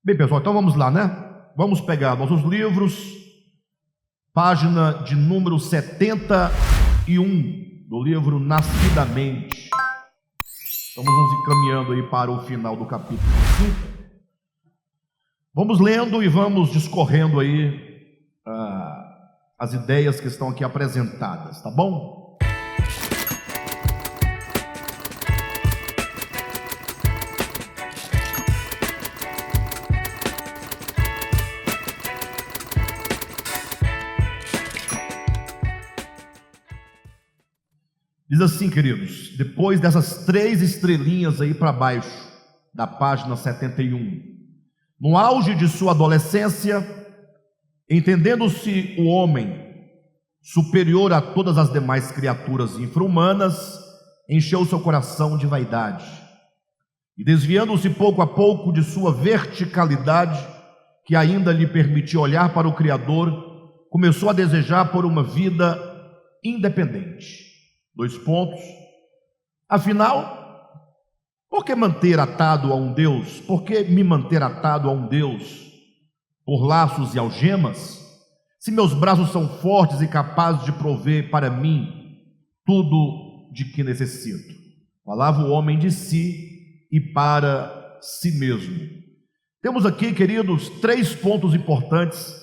Bem, pessoal, então vamos lá, né? Vamos pegar nossos livros, página de número 71 do livro Nascidamente. Estamos nos encaminhando aí para o final do capítulo 5. Vamos lendo e vamos discorrendo aí as ideias que estão aqui apresentadas, tá bom? Diz assim, queridos, depois dessas 3 estrelinhas aí para baixo, da página 71, no auge de sua adolescência, entendendo-se o homem superior a todas as demais criaturas infra-humanas, encheu seu coração de vaidade, e desviando-se pouco a pouco de sua verticalidade, que ainda lhe permitia olhar para o Criador, começou a desejar por uma vida independente. 2 pontos. Afinal, por que manter atado a um Deus? Por que me manter atado a um Deus por laços e algemas, se meus braços são fortes e capazes de prover para mim tudo de que necessito? Falava o homem de si e para si mesmo. Temos aqui, queridos, 3 pontos importantes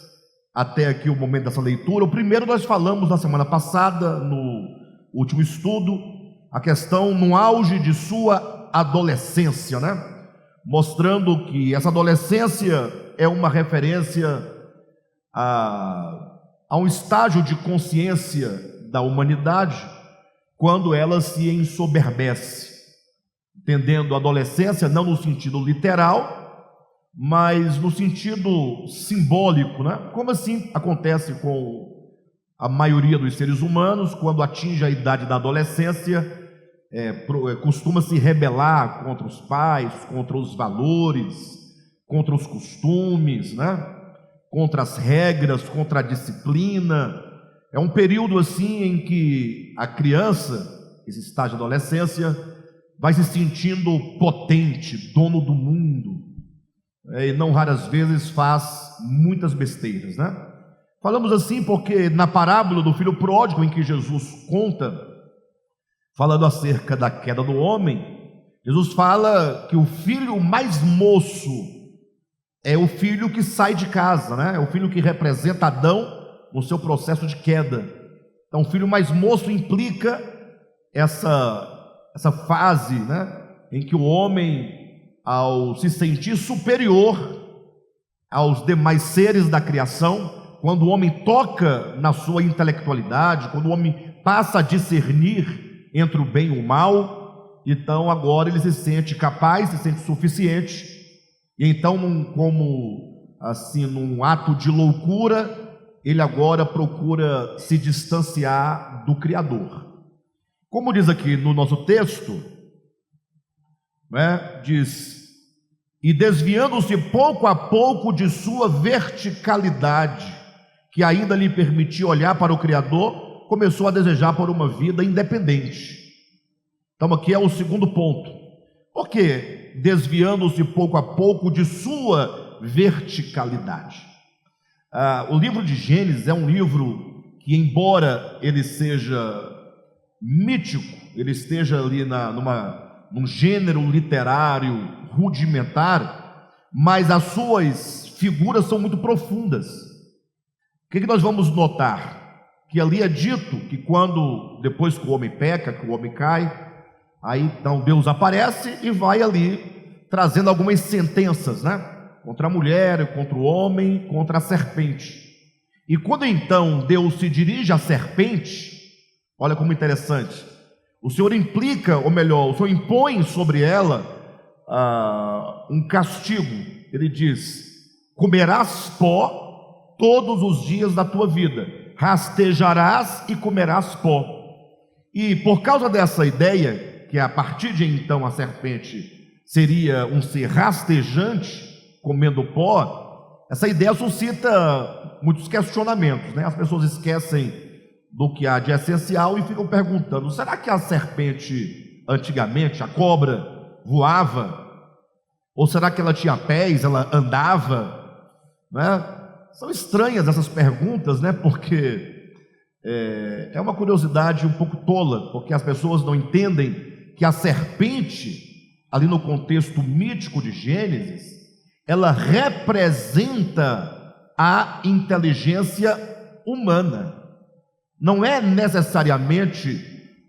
até aqui o momento dessa leitura. O primeiro nós falamos na semana passada, no último estudo, a questão no auge de sua adolescência, né? Mostrando que essa adolescência é uma referência a um estágio de consciência da humanidade, quando ela se ensoberbece, entendendo a adolescência não no sentido literal, mas no sentido simbólico, né? Como assim acontece com a maioria dos seres humanos, quando atinge a idade da adolescência, costuma se rebelar contra os pais, contra os valores, contra os costumes, né? Contra as regras, contra a disciplina. É um período assim em que a criança, esse estágio de adolescência, vai se sentindo potente, dono do mundo, e não raras vezes faz muitas besteiras, né? Falamos assim porque na parábola do filho pródigo, em que Jesus conta, falando acerca da queda do homem, Jesus fala que o filho mais moço é o filho que sai de casa, né? É o filho que representa Adão no seu processo de queda. Então, o filho mais moço implica essa fase, né? Em que o homem, ao se sentir superior aos demais seres da criação, quando o homem toca na sua intelectualidade, quando o homem passa a discernir entre o bem e o mal, então agora ele se sente capaz, se sente suficiente, e então, como assim, num ato de loucura, ele agora procura se distanciar do Criador. Como diz aqui no nosso texto, né, diz: e desviando-se pouco a pouco de sua verticalidade, que ainda lhe permitia olhar para o Criador, começou a desejar por uma vida independente. Então aqui é o segundo ponto. Por quê? Desviando-se pouco a pouco de sua verticalidade. O livro de Gênesis é um livro que, embora ele seja mítico, ele esteja ali num gênero literário rudimentar, mas as suas figuras são muito profundas. O que nós vamos notar? Que ali é dito que quando, depois que o homem peca, que o homem cai, aí então Deus aparece e vai ali trazendo algumas sentenças, né? Contra a mulher, contra o homem, contra a serpente. E quando então Deus se dirige à serpente, olha como interessante, o Senhor implica, ou melhor, o Senhor impõe sobre ela um castigo. Ele diz: comerás pó todos os dias da tua vida, rastejarás e comerás pó. E por causa dessa ideia, que a partir de então a serpente seria um ser rastejante, comendo pó, essa ideia suscita muitos questionamentos, né? As pessoas esquecem do que há de essencial e ficam perguntando: será que a serpente, antigamente, a cobra, voava? Ou será que ela tinha pés, ela andava? Né? São estranhas essas perguntas, né? Porque é uma curiosidade um pouco tola, porque as pessoas não entendem que a serpente, ali no contexto mítico de Gênesis, ela representa a inteligência humana. Não é necessariamente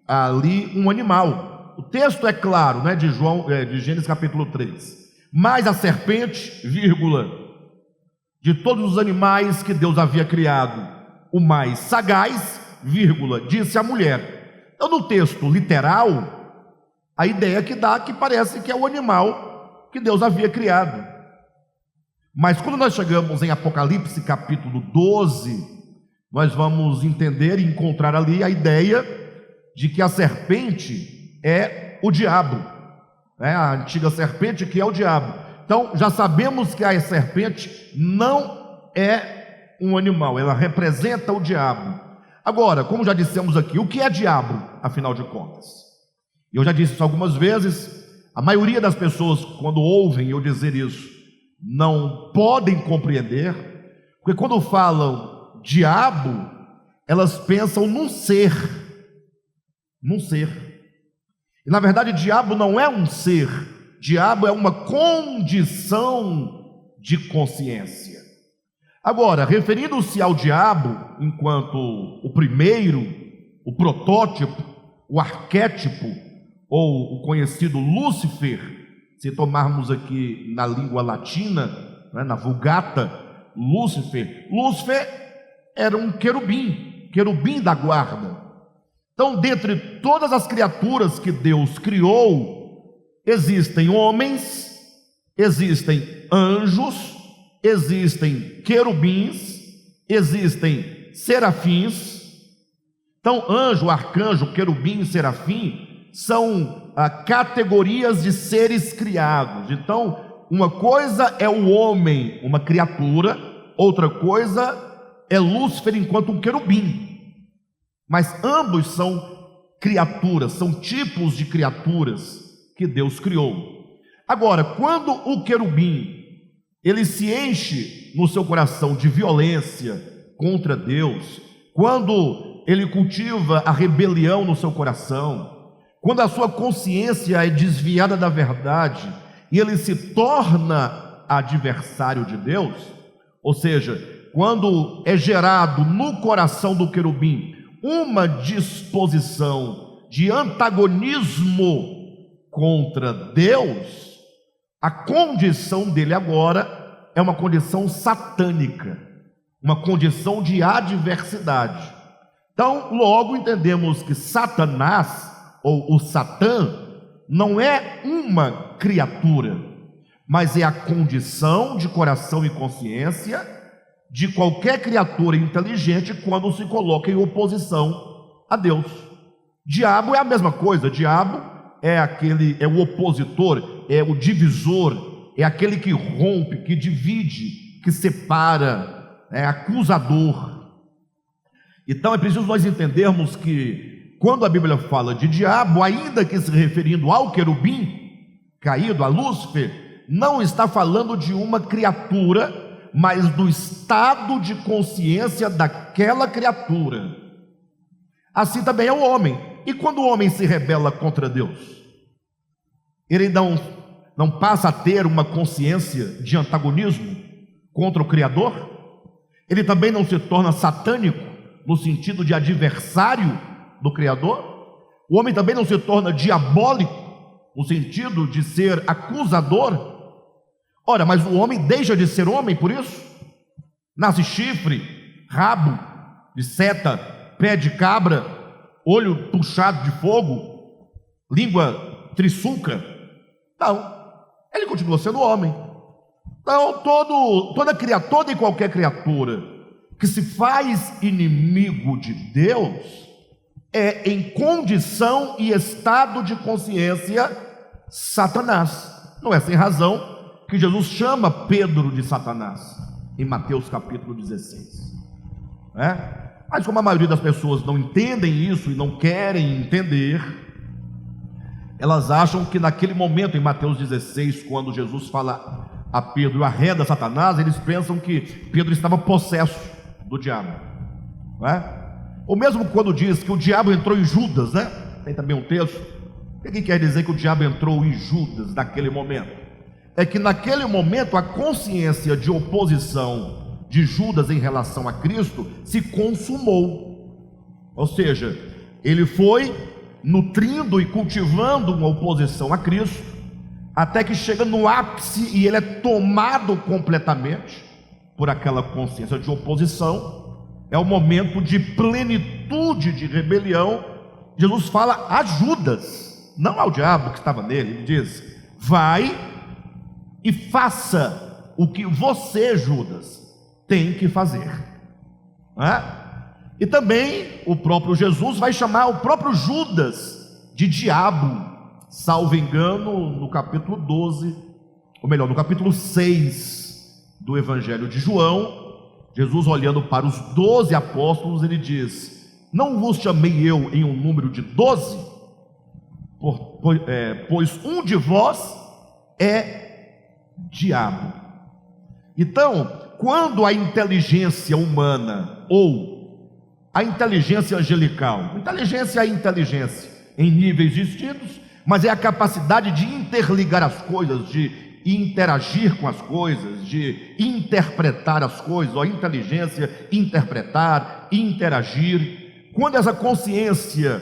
ali um animal. O texto é claro, né, de Gênesis capítulo 3. Mas a serpente, vírgula, de todos os animais que Deus havia criado, o mais sagaz, vírgula, disse a mulher. Então, no texto literal, a ideia que dá que parece que é o animal que Deus havia criado. Mas quando nós chegamos em Apocalipse capítulo 12, nós vamos entender e encontrar ali a ideia de que a serpente é o diabo, a antiga serpente que é o diabo. Então já sabemos que a serpente não é um animal, ela representa o diabo. Agora, como já dissemos aqui, o que é diabo, afinal de contas? Eu já disse isso algumas vezes, a maioria das pessoas, quando ouvem eu dizer isso, não podem compreender, porque quando falam diabo, elas pensam num ser. E na verdade, diabo não é um ser, diabo é uma condição de consciência. Agora, referindo-se ao diabo enquanto o primeiro, o protótipo, o arquétipo, ou o conhecido Lúcifer, se tomarmos aqui na língua latina, na Vulgata, Lúcifer era um querubim da guarda. Então, dentre todas as criaturas que Deus criou, existem homens, existem anjos, existem querubins, existem serafins. Então, anjo, arcanjo, querubim e serafim são categorias de seres criados. Então, uma coisa é o homem, uma criatura, outra coisa é Lúcifer enquanto um querubim. Mas ambos são criaturas, são tipos de criaturas que Deus criou. Agora, quando o querubim ele se enche no seu coração de violência contra Deus, quando ele cultiva a rebelião no seu coração, quando a sua consciência é desviada da verdade e ele se torna adversário de Deus, ou seja, quando é gerado no coração do querubim uma disposição de antagonismo contra Deus, a condição dele agora é uma condição satânica, uma condição de adversidade. Então, logo entendemos que Satanás, ou o Satã, não é uma criatura, mas é a condição de coração e consciência de qualquer criatura inteligente quando se coloca em oposição a Deus. Diabo é a mesma coisa, diabo é o opositor, é o divisor, é aquele que rompe, que divide, que separa, é acusador. Então é preciso nós entendermos que quando a Bíblia fala de diabo, ainda que se referindo ao querubim caído, a Lúcifer, não está falando de uma criatura, mas do estado de consciência daquela criatura. Assim também é o homem. E quando o homem se rebela contra Deus, ele não passa a ter uma consciência de antagonismo contra o Criador? Ele também não se torna satânico no sentido de adversário do Criador? O homem também não se torna diabólico no sentido de ser acusador? Ora, mas o homem deixa de ser homem por isso? Nasce chifre, rabo de seta, pé de cabra, olho puxado de fogo, língua trissuca? Não, ele continua sendo homem. Então toda e qualquer criatura que se faz inimigo de Deus é em condição e estado de consciência Satanás. Não é sem razão que Jesus chama Pedro de Satanás em Mateus capítulo 16. Mas como a maioria das pessoas não entendem isso e não querem entender, Elas acham que naquele momento, em Mateus 16, quando Jesus fala a Pedro, arreda Satanás, eles pensam que Pedro estava possesso do diabo, não é? Ou mesmo quando diz que o diabo entrou em Judas, né? Tem também um texto. O que quer dizer que o diabo entrou em Judas naquele momento? É que naquele momento a consciência de oposição de Judas em relação a Cristo se consumou. Ou seja, ele foi nutrindo e cultivando uma oposição a Cristo, até que chega no ápice e ele é tomado completamente por aquela consciência de oposição. É o momento de plenitude de rebelião. Jesus fala a Judas, não ao diabo que estava nele. Ele diz: vai e faça o que você, Judas, tem que fazer, não é? E também o próprio Jesus vai chamar o próprio Judas de diabo, salvo engano, no capítulo 12, ou melhor, no capítulo 6 do Evangelho de João. Jesus, olhando para os 12 apóstolos, ele diz: não vos chamei eu em um número de 12, pois um de vós é diabo. Então, quando a inteligência humana ou a inteligência angelical, inteligência é inteligência em níveis distintos, mas é a capacidade de interligar as coisas, de interagir com as coisas, de interpretar as coisas, ou a inteligência, interpretar, interagir. Quando essa consciência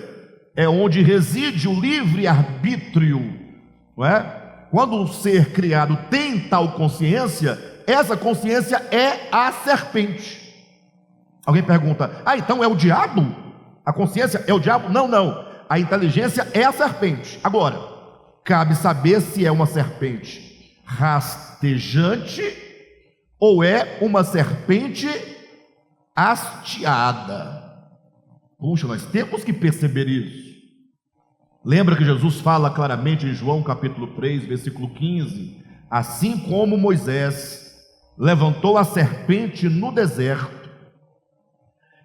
é onde reside o livre-arbítrio, não é? Quando o ser criado tem tal consciência, essa consciência é a serpente. Alguém pergunta: então é o diabo? A consciência é o diabo? Não, não. A inteligência é a serpente. Agora, cabe saber se é uma serpente rastejante ou é uma serpente hasteada. Puxa, nós temos que perceber isso. Lembra que Jesus fala claramente em João capítulo 3, versículo 15: assim como Moisés levantou a serpente no deserto,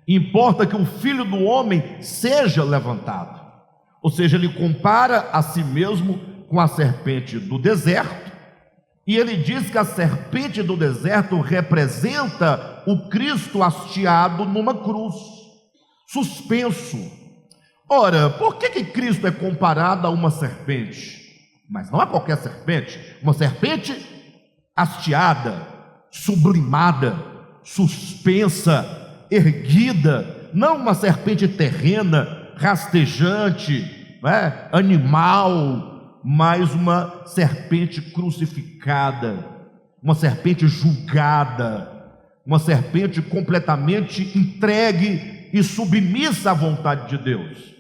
importa que o Filho do Homem seja levantado. Ou seja, ele compara a si mesmo com a serpente do deserto, e ele diz que a serpente do deserto representa o Cristo hasteado numa cruz, suspenso. Ora, por que Cristo é comparado a uma serpente? Mas não a qualquer serpente, uma serpente hasteada, sublimada, suspensa, erguida, não uma serpente terrena, rastejante, né, animal, mas uma serpente crucificada, uma serpente julgada, uma serpente completamente entregue e submissa à vontade de Deus.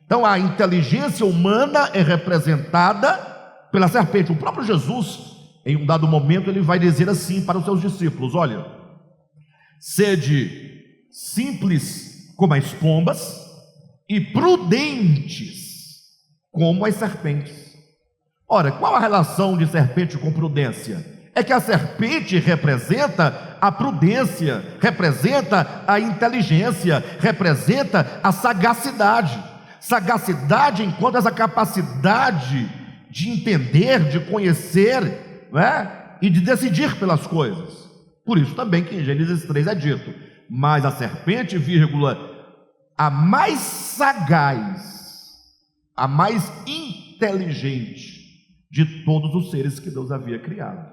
Então a inteligência humana é representada pela serpente. O próprio Jesus, em um dado momento, ele vai dizer assim para os seus discípulos: olha, sede simples como as pombas e prudentes como as serpentes. Ora, qual a relação de serpente com prudência? É que a serpente representa a prudência, representa a inteligência, representa a sagacidade. Sagacidade enquanto essa capacidade de entender, de conhecer, né, e de decidir pelas coisas. Por isso também que em Gênesis 3 é dito: mas a serpente, a mais sagaz, a mais inteligente de todos os seres que Deus havia criado.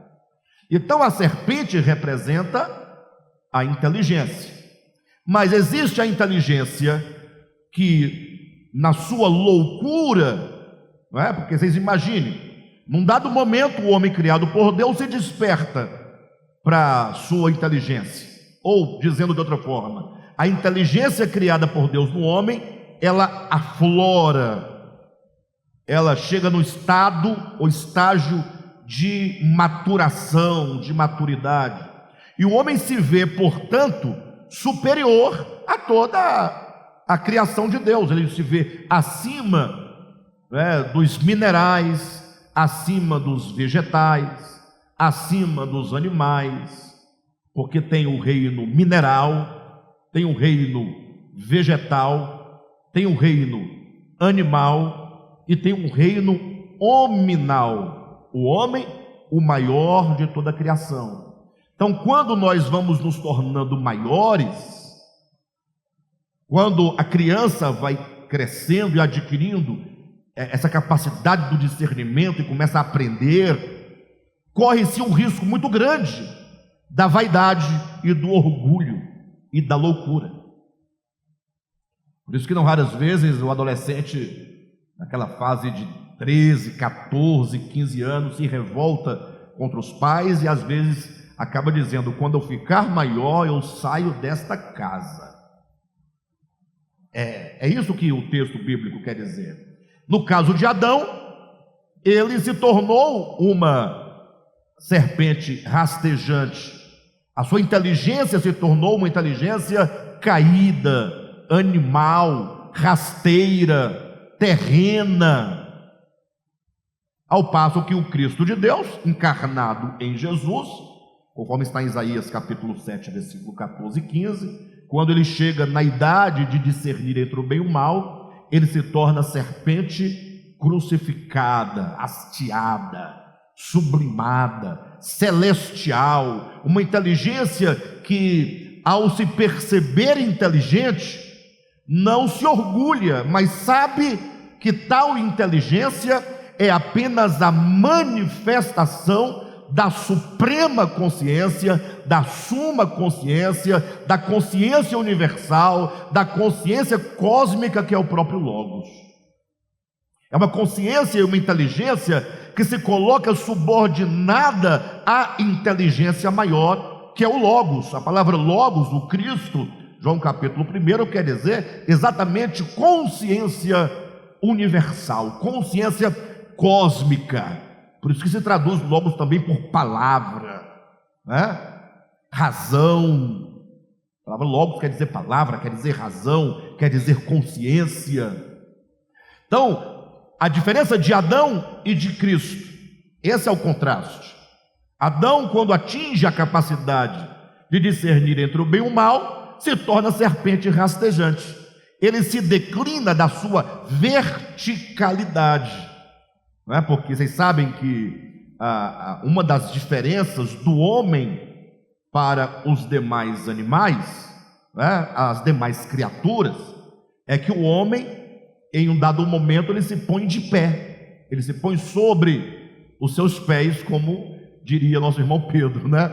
Então a serpente representa a inteligência, mas existe a inteligência que, na sua loucura, não é? Porque vocês imaginem, num dado momento o homem criado por Deus se desperta para sua inteligência, ou dizendo de outra forma, a inteligência criada por Deus no homem, ela aflora, ela chega no estado ou estágio de maturação, de maturidade, e o homem se vê, portanto, superior a toda a criação de Deus. Ele se vê acima, né, dos minerais, acima dos vegetais, acima dos animais, porque tem o reino mineral, tem o reino vegetal, tem o reino animal e tem um reino hominal. O homem, o maior de toda a criação. Então, quando nós vamos nos tornando maiores, quando a criança vai crescendo e adquirindo essa capacidade do discernimento e começa a aprender, corre-se um risco muito grande da vaidade e do orgulho e da loucura. Por isso que não raras vezes o adolescente, naquela fase de 13, 14, 15 anos, se revolta contra os pais e às vezes acaba dizendo: quando eu ficar maior eu saio desta casa. É isso que o texto bíblico quer dizer. No caso de Adão, ele se tornou uma serpente rastejante. A sua inteligência se tornou uma inteligência caída, animal, rasteira, terrena. Ao passo que o Cristo de Deus, encarnado em Jesus, conforme está em Isaías capítulo 7, versículo 14 e 15, quando ele chega na idade de discernir entre o bem e o mal, ele se torna serpente crucificada, hasteada, sublimada, celestial, uma inteligência que, ao se perceber inteligente, não se orgulha, mas sabe que tal inteligência é apenas a manifestação da suprema consciência, da suma consciência, da consciência universal, da consciência cósmica que é o próprio Logos. É uma consciência e uma inteligência que se coloca subordinada à inteligência maior, que é o Logos. A palavra Logos, o Cristo, João capítulo 1, quer dizer exatamente consciência universal, consciência cósmica. Por isso que se traduz Logos também por palavra, né? Razão. A palavra Logos quer dizer palavra, quer dizer razão, quer dizer consciência. Então, a diferença de Adão e de Cristo, esse é o contraste. Adão, quando atinge a capacidade de discernir entre o bem e o mal, se torna serpente rastejante. Ele se declina da sua verticalidade. Não é? Porque vocês sabem que uma das diferenças do homem para os demais animais, né, as demais criaturas, é que o homem, em um dado momento, ele se põe de pé, ele se põe sobre os seus pés, como diria nosso irmão Pedro, né?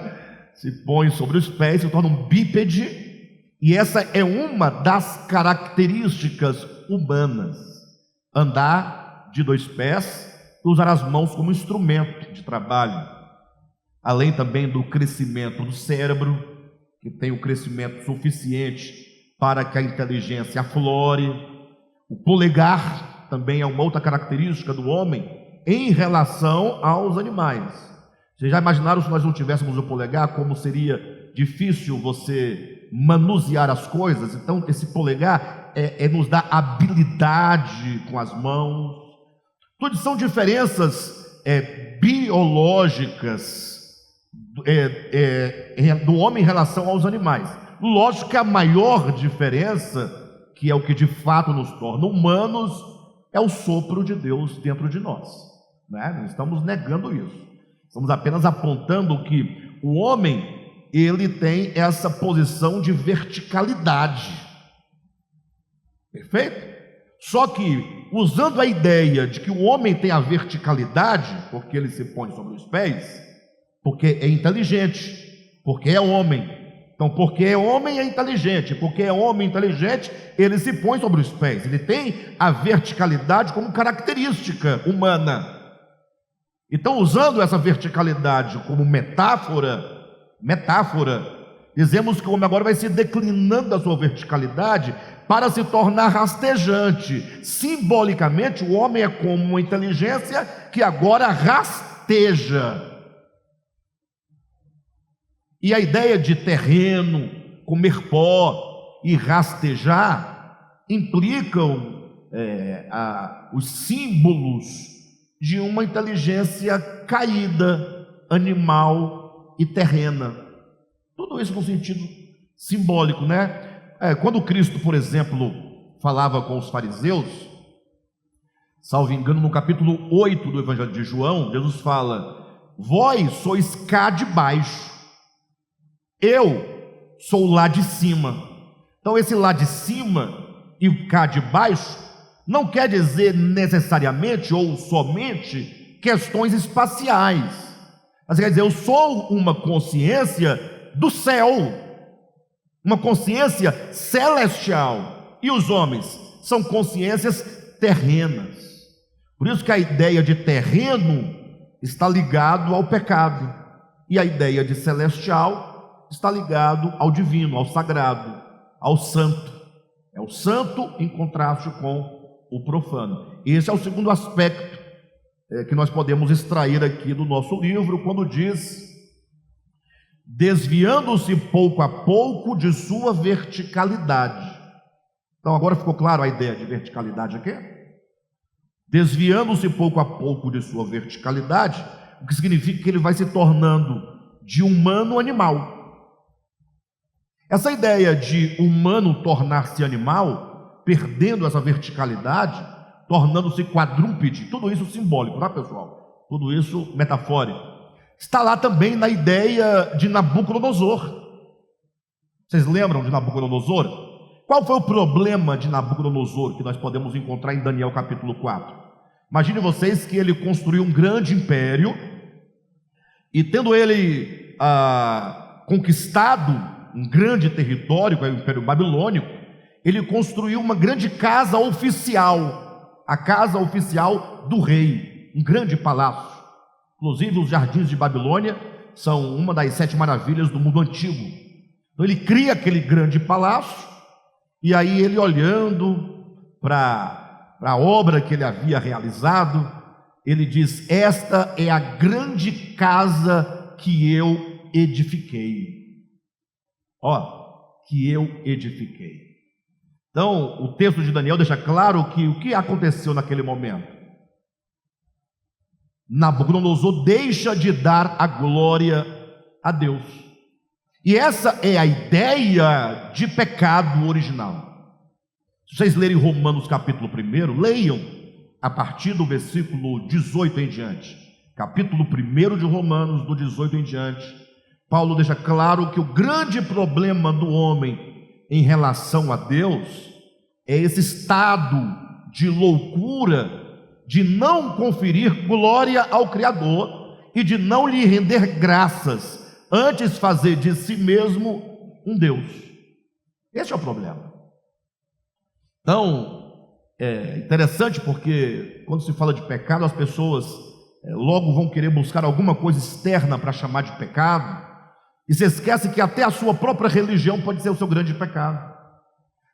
Se põe sobre os pés, se torna um bípede, e essa é uma das características humanas: andar de dois pés, usar as mãos como instrumento de trabalho, além também do crescimento do cérebro, que tem o crescimento suficiente para que a inteligência aflore. O polegar também é uma outra característica do homem em relação aos animais. Vocês já imaginaram, se nós não tivéssemos o polegar, como seria difícil você manusear as coisas? Então esse polegar nos dá habilidade com as mãos. Tudo são diferenças biológicas do homem em relação aos animais. Lógico que a maior diferença, que é o que de fato nos torna humanos, é o sopro de Deus dentro de nós, né? Não estamos negando isso, estamos apenas apontando que o homem, ele tem essa posição de verticalidade, perfeito? Só que, usando a ideia de que o homem tem a verticalidade, porque ele se põe sobre os pés, porque é inteligente, porque é homem. Então, porque é homem é inteligente, porque é homem inteligente, ele se põe sobre os pés, ele tem a verticalidade como característica humana. Então, usando essa verticalidade como metáfora, dizemos que o homem agora vai se declinando da sua verticalidade para se tornar rastejante. Simbolicamente, o homem é como uma inteligência que agora rasteja. E a ideia de terreno, comer pó e rastejar implicam os símbolos de uma inteligência caída, animal e terrena. Tudo isso no sentido simbólico, né? Quando Cristo, por exemplo, falava com os fariseus, Salvo engano, no capítulo 8 do Evangelho de João, Jesus fala: vós sois cá de baixo, eu sou lá de cima. Então esse lá de cima e o cá de baixo não quer dizer necessariamente ou somente questões espaciais, mas quer dizer, eu sou uma consciência do céu, uma consciência celestial, e os homens são consciências terrenas. Por isso que a ideia de terreno está ligado ao pecado, e a ideia de celestial está ligado ao divino, ao sagrado, ao santo. É o santo em contraste com o profano. Esse é o segundo aspecto que nós podemos extrair aqui do nosso livro, quando diz: desviando-se pouco a pouco de sua verticalidade. Então agora ficou claro a ideia de verticalidade aqui? Desviando-se pouco a pouco de sua verticalidade, o que significa que ele vai se tornando de humano animal. Essa ideia de humano tornar-se animal, perdendo essa verticalidade, tornando-se quadrúpede, tudo isso simbólico, tá, pessoal? Tudo isso metafórico. Está lá também na ideia de Nabucodonosor. Vocês lembram de Nabucodonosor? Qual foi o problema de Nabucodonosor que nós podemos encontrar em Daniel capítulo 4? Imagine vocês que ele construiu um grande império, e tendo ele conquistado um grande território, que é o Império Babilônico, ele construiu uma grande casa oficial, a casa oficial do rei, um grande palácio. Inclusive os jardins de Babilônia são uma das 7 maravilhas do mundo antigo. Então ele cria aquele grande palácio, e aí ele, olhando para a obra que ele havia realizado, ele diz: esta é a grande casa que eu edifiquei. Que eu edifiquei. Então o texto de Daniel deixa claro que o que aconteceu naquele momento? Nabucodonosor deixa de dar a glória a Deus. E essa é a ideia de pecado original. Se vocês lerem Romanos capítulo 1, leiam a partir do versículo 18 em diante. Capítulo 1 de Romanos, do 18 em diante, Paulo deixa claro que o grande problema do homem em relação a Deus é esse estado de loucura, de não conferir glória ao Criador e de não lhe render graças, antes fazer de si mesmo um Deus. Esse é o problema. Então, é interessante porque quando se fala de pecado, as pessoas logo vão querer buscar alguma coisa externa para chamar de pecado, e se esquece que até a sua própria religião pode ser o seu grande pecado.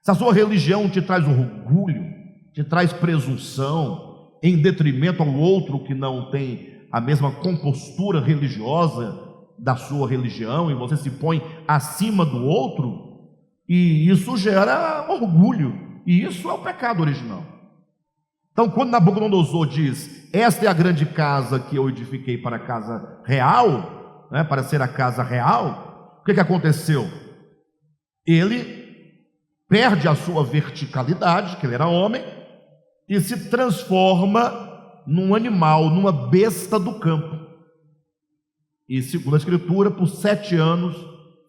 Se a sua religião te traz orgulho, te traz presunção, em detrimento ao outro que não tem a mesma compostura religiosa da sua religião, e você se põe acima do outro, e isso gera orgulho, e isso é o pecado original. Então, quando Nabucodonosor diz: esta é a grande casa que eu edifiquei para a casa real, para ser a casa real, o que aconteceu? Ele perde a sua verticalidade, que ele era homem, e se transforma num animal, numa besta do campo. E segundo a Escritura, por 7 anos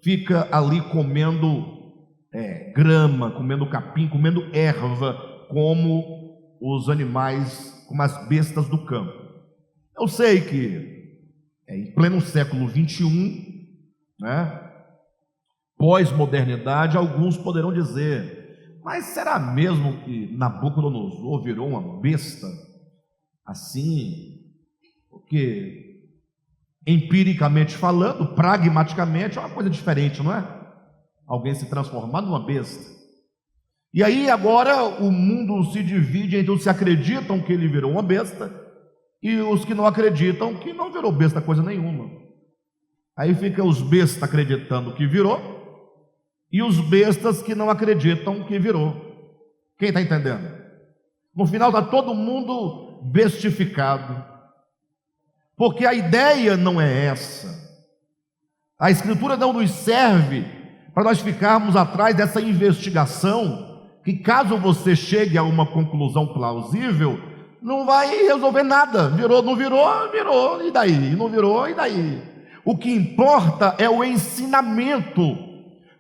fica ali comendo grama, comendo capim, comendo erva, como os animais, como as bestas do campo. Eu sei que em pleno século 21, pós-modernidade, alguns poderão dizer: mas será mesmo que Nabucodonosor virou uma besta assim? Porque empiricamente falando, pragmaticamente, é uma coisa diferente, não é? Alguém se transformar numa besta. E aí agora o mundo se divide entre os que acreditam que ele virou uma besta e os que não acreditam que não virou besta coisa nenhuma. Aí fica os bestas acreditando que virou e os bestas que não acreditam que virou. Quem está entendendo? No final está todo mundo bestificado, porque a ideia não é essa. A Escritura não nos serve para nós ficarmos atrás dessa investigação, que caso você chegue a uma conclusão plausível, não vai resolver nada. Virou, não virou, virou, e daí? Não virou, e daí? O que importa é o ensinamento.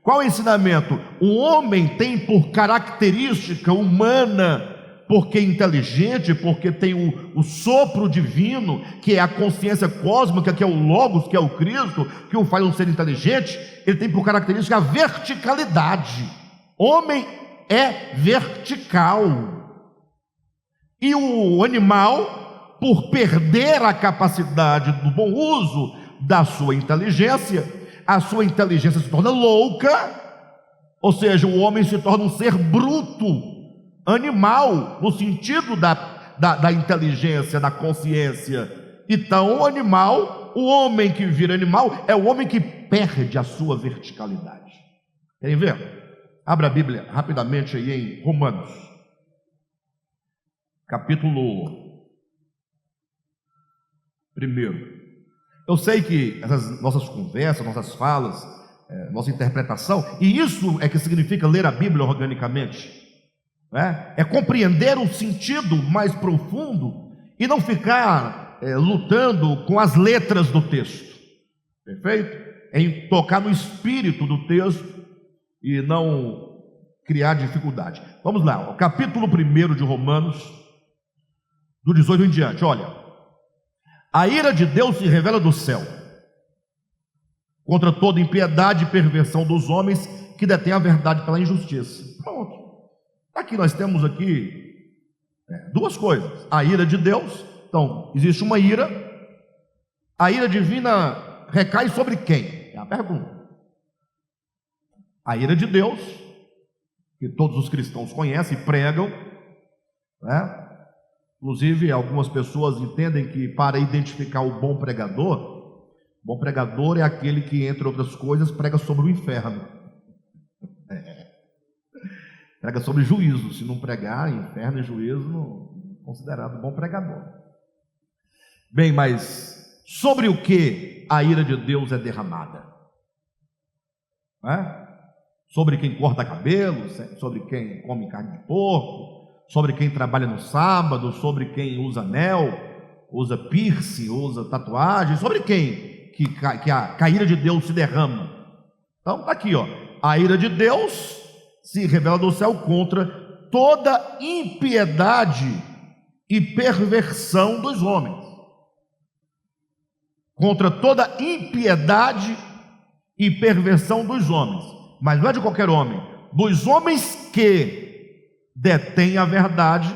Qual é o ensinamento? O homem tem por característica humana, porque é inteligente, porque tem o sopro divino, que é a consciência cósmica, que é o Logos, que é o Cristo, que o faz um ser inteligente. Ele tem por característica a verticalidade. Homem é vertical. E o animal, por perder a capacidade do bom uso da sua inteligência, a sua inteligência se torna louca, ou seja, o homem se torna um ser bruto, animal, no sentido da inteligência, da consciência. Então o animal, o homem que vira animal, é o homem que perde a sua verticalidade. Querem ver? Abra a Bíblia rapidamente aí em Romanos, capítulo 1. Eu sei que essas nossas conversas, nossas falas, nossa interpretação, e isso é que significa ler a Bíblia organicamente, né? É compreender o sentido mais profundo e não ficar lutando com as letras do texto, perfeito? É tocar no espírito do texto e não criar dificuldade. Vamos lá, o capítulo 1 de Romanos, do 18 em diante. Olha: a ira de Deus se revela do céu contra toda impiedade e perversão dos homens que detêm a verdade pela injustiça. Pronto. Aqui nós temos aqui duas coisas: a ira de Deus. Então, existe uma ira. A ira divina recai sobre quem? É a pergunta. A ira de Deus, que todos os cristãos conhecem e pregam, né? Inclusive, algumas pessoas entendem que para identificar o bom pregador é aquele que, entre outras coisas, prega sobre o inferno. Prega sobre juízo. Se não pregar, inferno e juízo, não é considerado bom pregador. Bem, mas sobre o que a ira de Deus é derramada? Sobre quem corta cabelo, sobre quem come carne de porco, sobre quem trabalha no sábado, sobre quem usa anel, usa piercing, usa tatuagem, sobre quem que a ira de Deus se derrama. Então está aqui, ó: a ira de Deus se revela do céu contra toda impiedade e perversão dos homens. Contra toda impiedade e perversão dos homens. Mas não é de qualquer homem, dos homens que detêm a verdade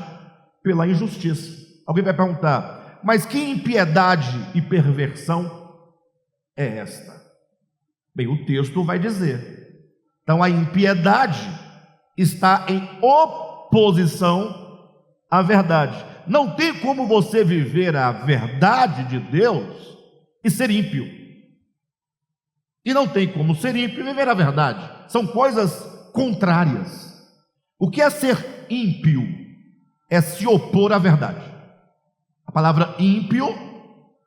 pela injustiça. Alguém vai perguntar: mas que impiedade e perversão é esta? Bem, o texto vai dizer. Então a impiedade está em oposição à verdade. Não tem como você viver a verdade de Deus e ser ímpio. E não tem como ser ímpio e viver a verdade. São coisas contrárias. O que é ser ímpio? É se opor à verdade. A palavra ímpio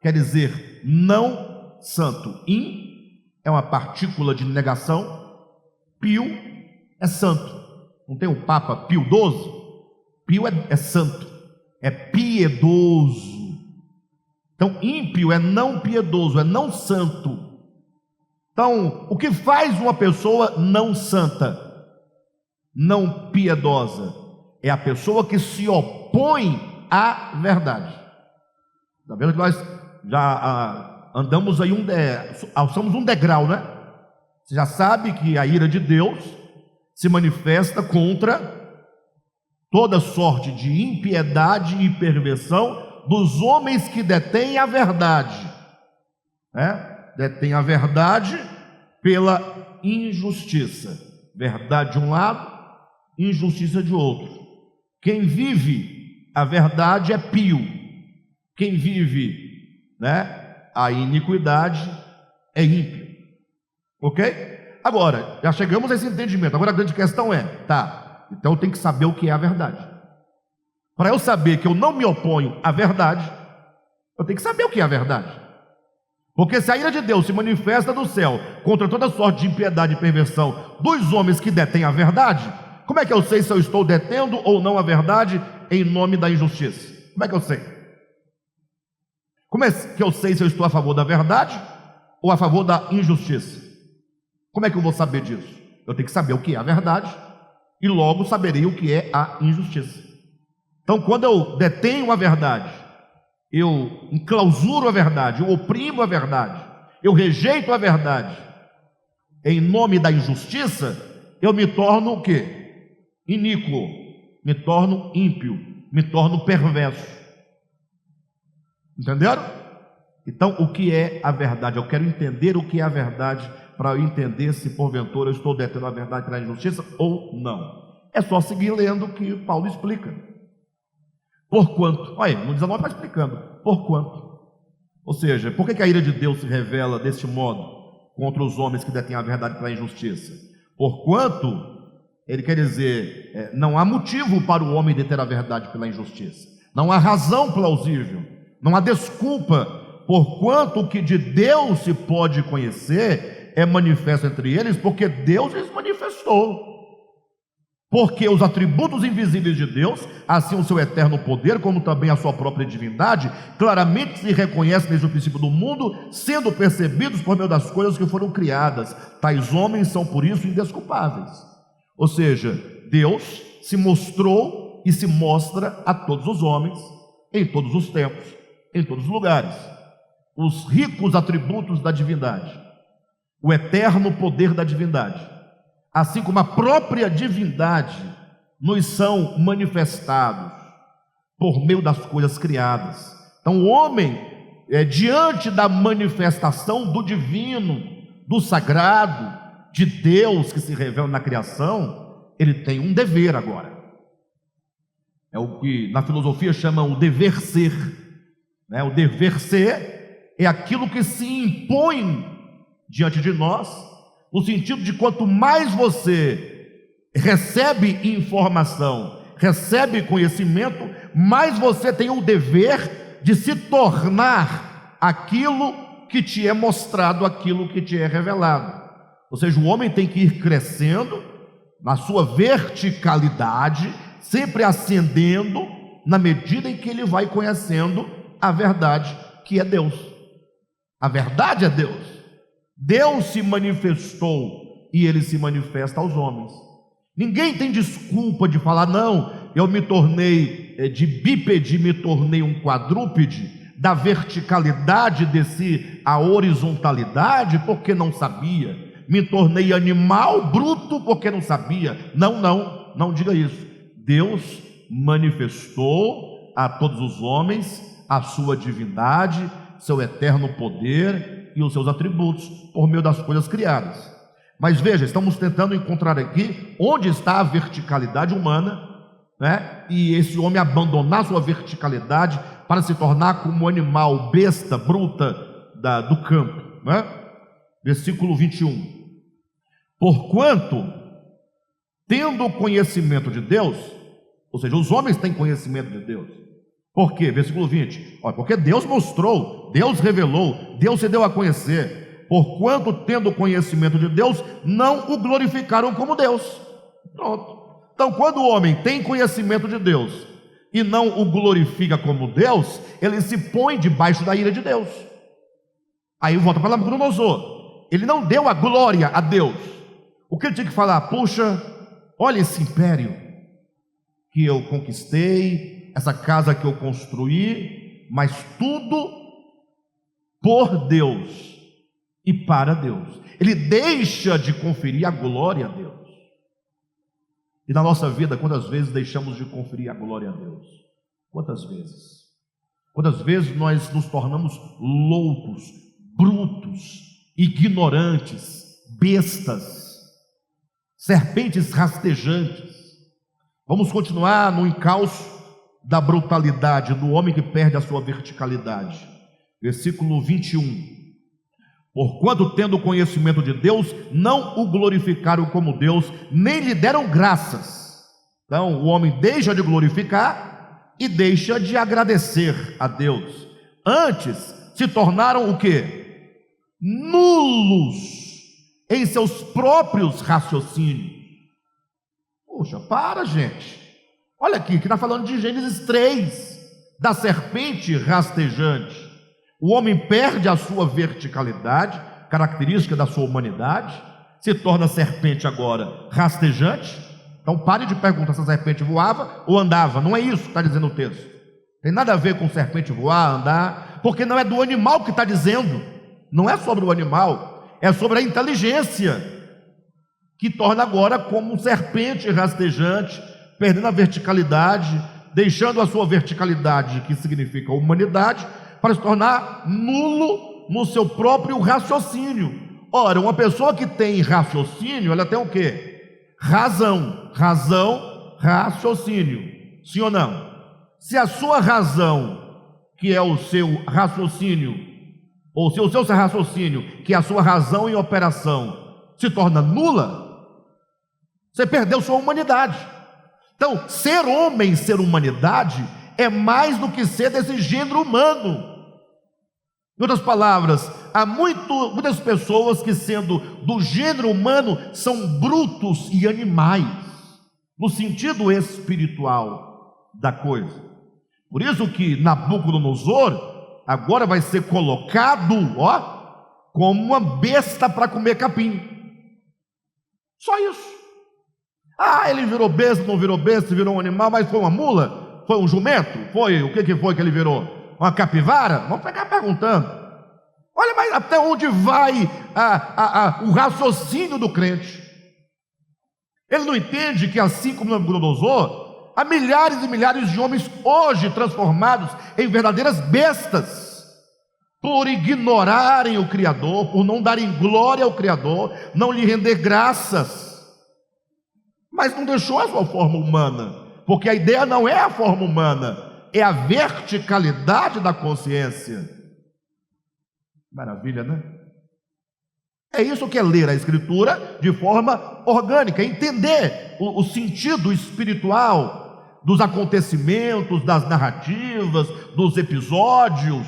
quer dizer não santo. Im é uma partícula de negação. Pio é santo. Não tem o Papa Pio XII? Pio é santo, é piedoso. Então ímpio é não piedoso, é não santo. Então, o que faz uma pessoa não santa, não piedosa? É a pessoa que se opõe à verdade. Está vendo que nós já andamos aí alçamos um degrau, né? Você já sabe que a ira de Deus se manifesta contra toda sorte de impiedade e perversão dos homens que detêm a verdade, né? Detém a verdade pela injustiça. Verdade de um lado, injustiça de outro. Quem vive a verdade é pio. Quem vive, né, a iniquidade é ímpio. Ok? Agora, já chegamos a esse entendimento. Agora a grande questão é, então eu tenho que saber o que é a verdade. Para eu saber que eu não me oponho à verdade, eu tenho que saber o que é a verdade. Porque se a ira de Deus se manifesta do céu contra toda sorte de impiedade e perversão dos homens que detêm a verdade, como é que eu sei se eu estou detendo ou não a verdade em nome da injustiça? Como é que eu sei? Como é que eu sei se eu estou a favor da verdade ou a favor da injustiça? Como é que eu vou saber disso? Eu tenho que saber o que é a verdade e logo saberei o que é a injustiça. Então, quando eu detenho a verdade, eu enclausuro a verdade, eu oprimo a verdade, eu rejeito a verdade em nome da injustiça, eu me torno o quê? Iníquo, me torno ímpio, me torno perverso. Entenderam? Então, o que é a verdade? Eu quero entender o que é a verdade para eu entender se porventura eu estou detendo a verdade pela injustiça ou não. É só seguir lendo o que Paulo explica. Porquanto, olha, no 19 está explicando, porquanto. Ou seja, por que a ira de Deus se revela deste modo contra os homens que detêm a verdade pela injustiça? Porquanto, ele quer dizer, não há motivo para o homem deter a verdade pela injustiça. Não há razão plausível, não há desculpa, porquanto o que de Deus se pode conhecer é manifesto entre eles, porque Deus lhes manifestou. Porque os atributos invisíveis de Deus, assim o seu eterno poder, como também a sua própria divindade, claramente se reconhecem desde o princípio do mundo, sendo percebidos por meio das coisas que foram criadas. Tais homens são por isso indesculpáveis. Ou seja, Deus se mostrou e se mostra a todos os homens, em todos os tempos, em todos os lugares. Os ricos atributos da divindade, o eterno poder da divindade, assim como a própria divindade, nos são manifestados por meio das coisas criadas. Então o homem, diante da manifestação do divino, do sagrado, de Deus que se revela na criação, ele tem um dever agora. É o que na filosofia chamam o dever ser. O dever ser é aquilo que se impõe diante de nós, no sentido de quanto mais você recebe informação, recebe conhecimento, mais você tem o dever de se tornar aquilo que te é mostrado, aquilo que te é revelado. Ou seja, o homem tem que ir crescendo na sua verticalidade, sempre ascendendo na medida em que ele vai conhecendo a verdade, que é Deus. A verdade é Deus. Deus se manifestou e ele se manifesta aos homens. Ninguém tem desculpa de falar, não, eu me tornei de bípede, me tornei um quadrúpede, da verticalidade desci à horizontalidade porque não sabia, me tornei animal bruto porque não sabia. Não diga isso. Deus manifestou a todos os homens a sua divindade, seu eterno poder e os seus atributos por meio das coisas criadas. Mas veja, estamos tentando encontrar aqui onde está a verticalidade humana, e esse homem abandonar sua verticalidade para se tornar como um animal, besta, bruta do campo, Versículo 21. Porquanto, tendo conhecimento de Deus, ou seja, os homens têm conhecimento de Deus. Por quê? Versículo 20. Porque Deus mostrou, Deus revelou, Deus se deu a conhecer. Porquanto, tendo conhecimento de Deus, não o glorificaram como Deus. Pronto. Então, quando o homem tem conhecimento de Deus e não o glorifica como Deus, ele se põe debaixo da ira de Deus. Aí volta para Nabucodonosor. Ele não deu a glória a Deus. O que ele tinha que falar? Puxa, olha esse império que eu conquistei, essa casa que eu construí, mas tudo por Deus e para Deus. Ele deixa de conferir a glória a Deus. E na nossa vida, quantas vezes deixamos de conferir a glória a Deus? Quantas vezes? Quantas vezes nós nos tornamos loucos, brutos, ignorantes, bestas, serpentes rastejantes? Vamos continuar no encalço da brutalidade do homem que perde a sua verticalidade. Versículo 21. Porquanto, tendo conhecimento de Deus, não o glorificaram como Deus, nem lhe deram graças. Então o homem deixa de glorificar e deixa de agradecer a Deus. Antes se tornaram o quê? Nulos em seus próprios raciocínios. Puxa, para, gente. Olha aqui, que está falando de Gênesis 3. da serpente rastejante. O homem perde a sua verticalidade, característica da sua humanidade, se torna serpente agora rastejante. Então pare de perguntar se a serpente voava ou andava, não é isso que está dizendo o texto. Tem nada a ver com serpente voar, andar, porque não é do animal que está dizendo, não é sobre o animal, é sobre a inteligência, que torna agora como um serpente rastejante, perdendo a verticalidade, deixando a sua verticalidade, que significa humanidade, para se tornar nulo no seu próprio raciocínio. Ora, uma pessoa que tem raciocínio, ela tem o quê? Razão, raciocínio, sim ou não? Se a sua razão, que é o seu raciocínio, ou se o seu raciocínio, que é a sua razão em operação, se torna nula, você perdeu sua humanidade. Então, ser homem, ser humanidade, é mais do que ser desse gênero humano. Em outras palavras, há muitas pessoas que, sendo do gênero humano, são brutos e animais, no sentido espiritual da coisa. Por isso que Nabucodonosor agora vai ser colocado, como uma besta para comer capim. Só isso. Ele virou besta, não virou besta, virou um animal, mas foi uma mula? Foi um jumento? Foi? O que foi que ele virou? Uma capivara? Vamos ficar perguntando. Olha, mas até onde vai o raciocínio do crente? Ele não entende que, assim como Nabucodonosor, há milhares e milhares de homens hoje transformados em verdadeiras bestas, por ignorarem o Criador, por não darem glória ao Criador, não lhe render graças. Mas não deixou a sua forma humana, porque a ideia não é a forma humana, é a verticalidade da consciência. Maravilha, né? É isso que é ler a Escritura de forma orgânica, entender o sentido espiritual dos acontecimentos, das narrativas, dos episódios.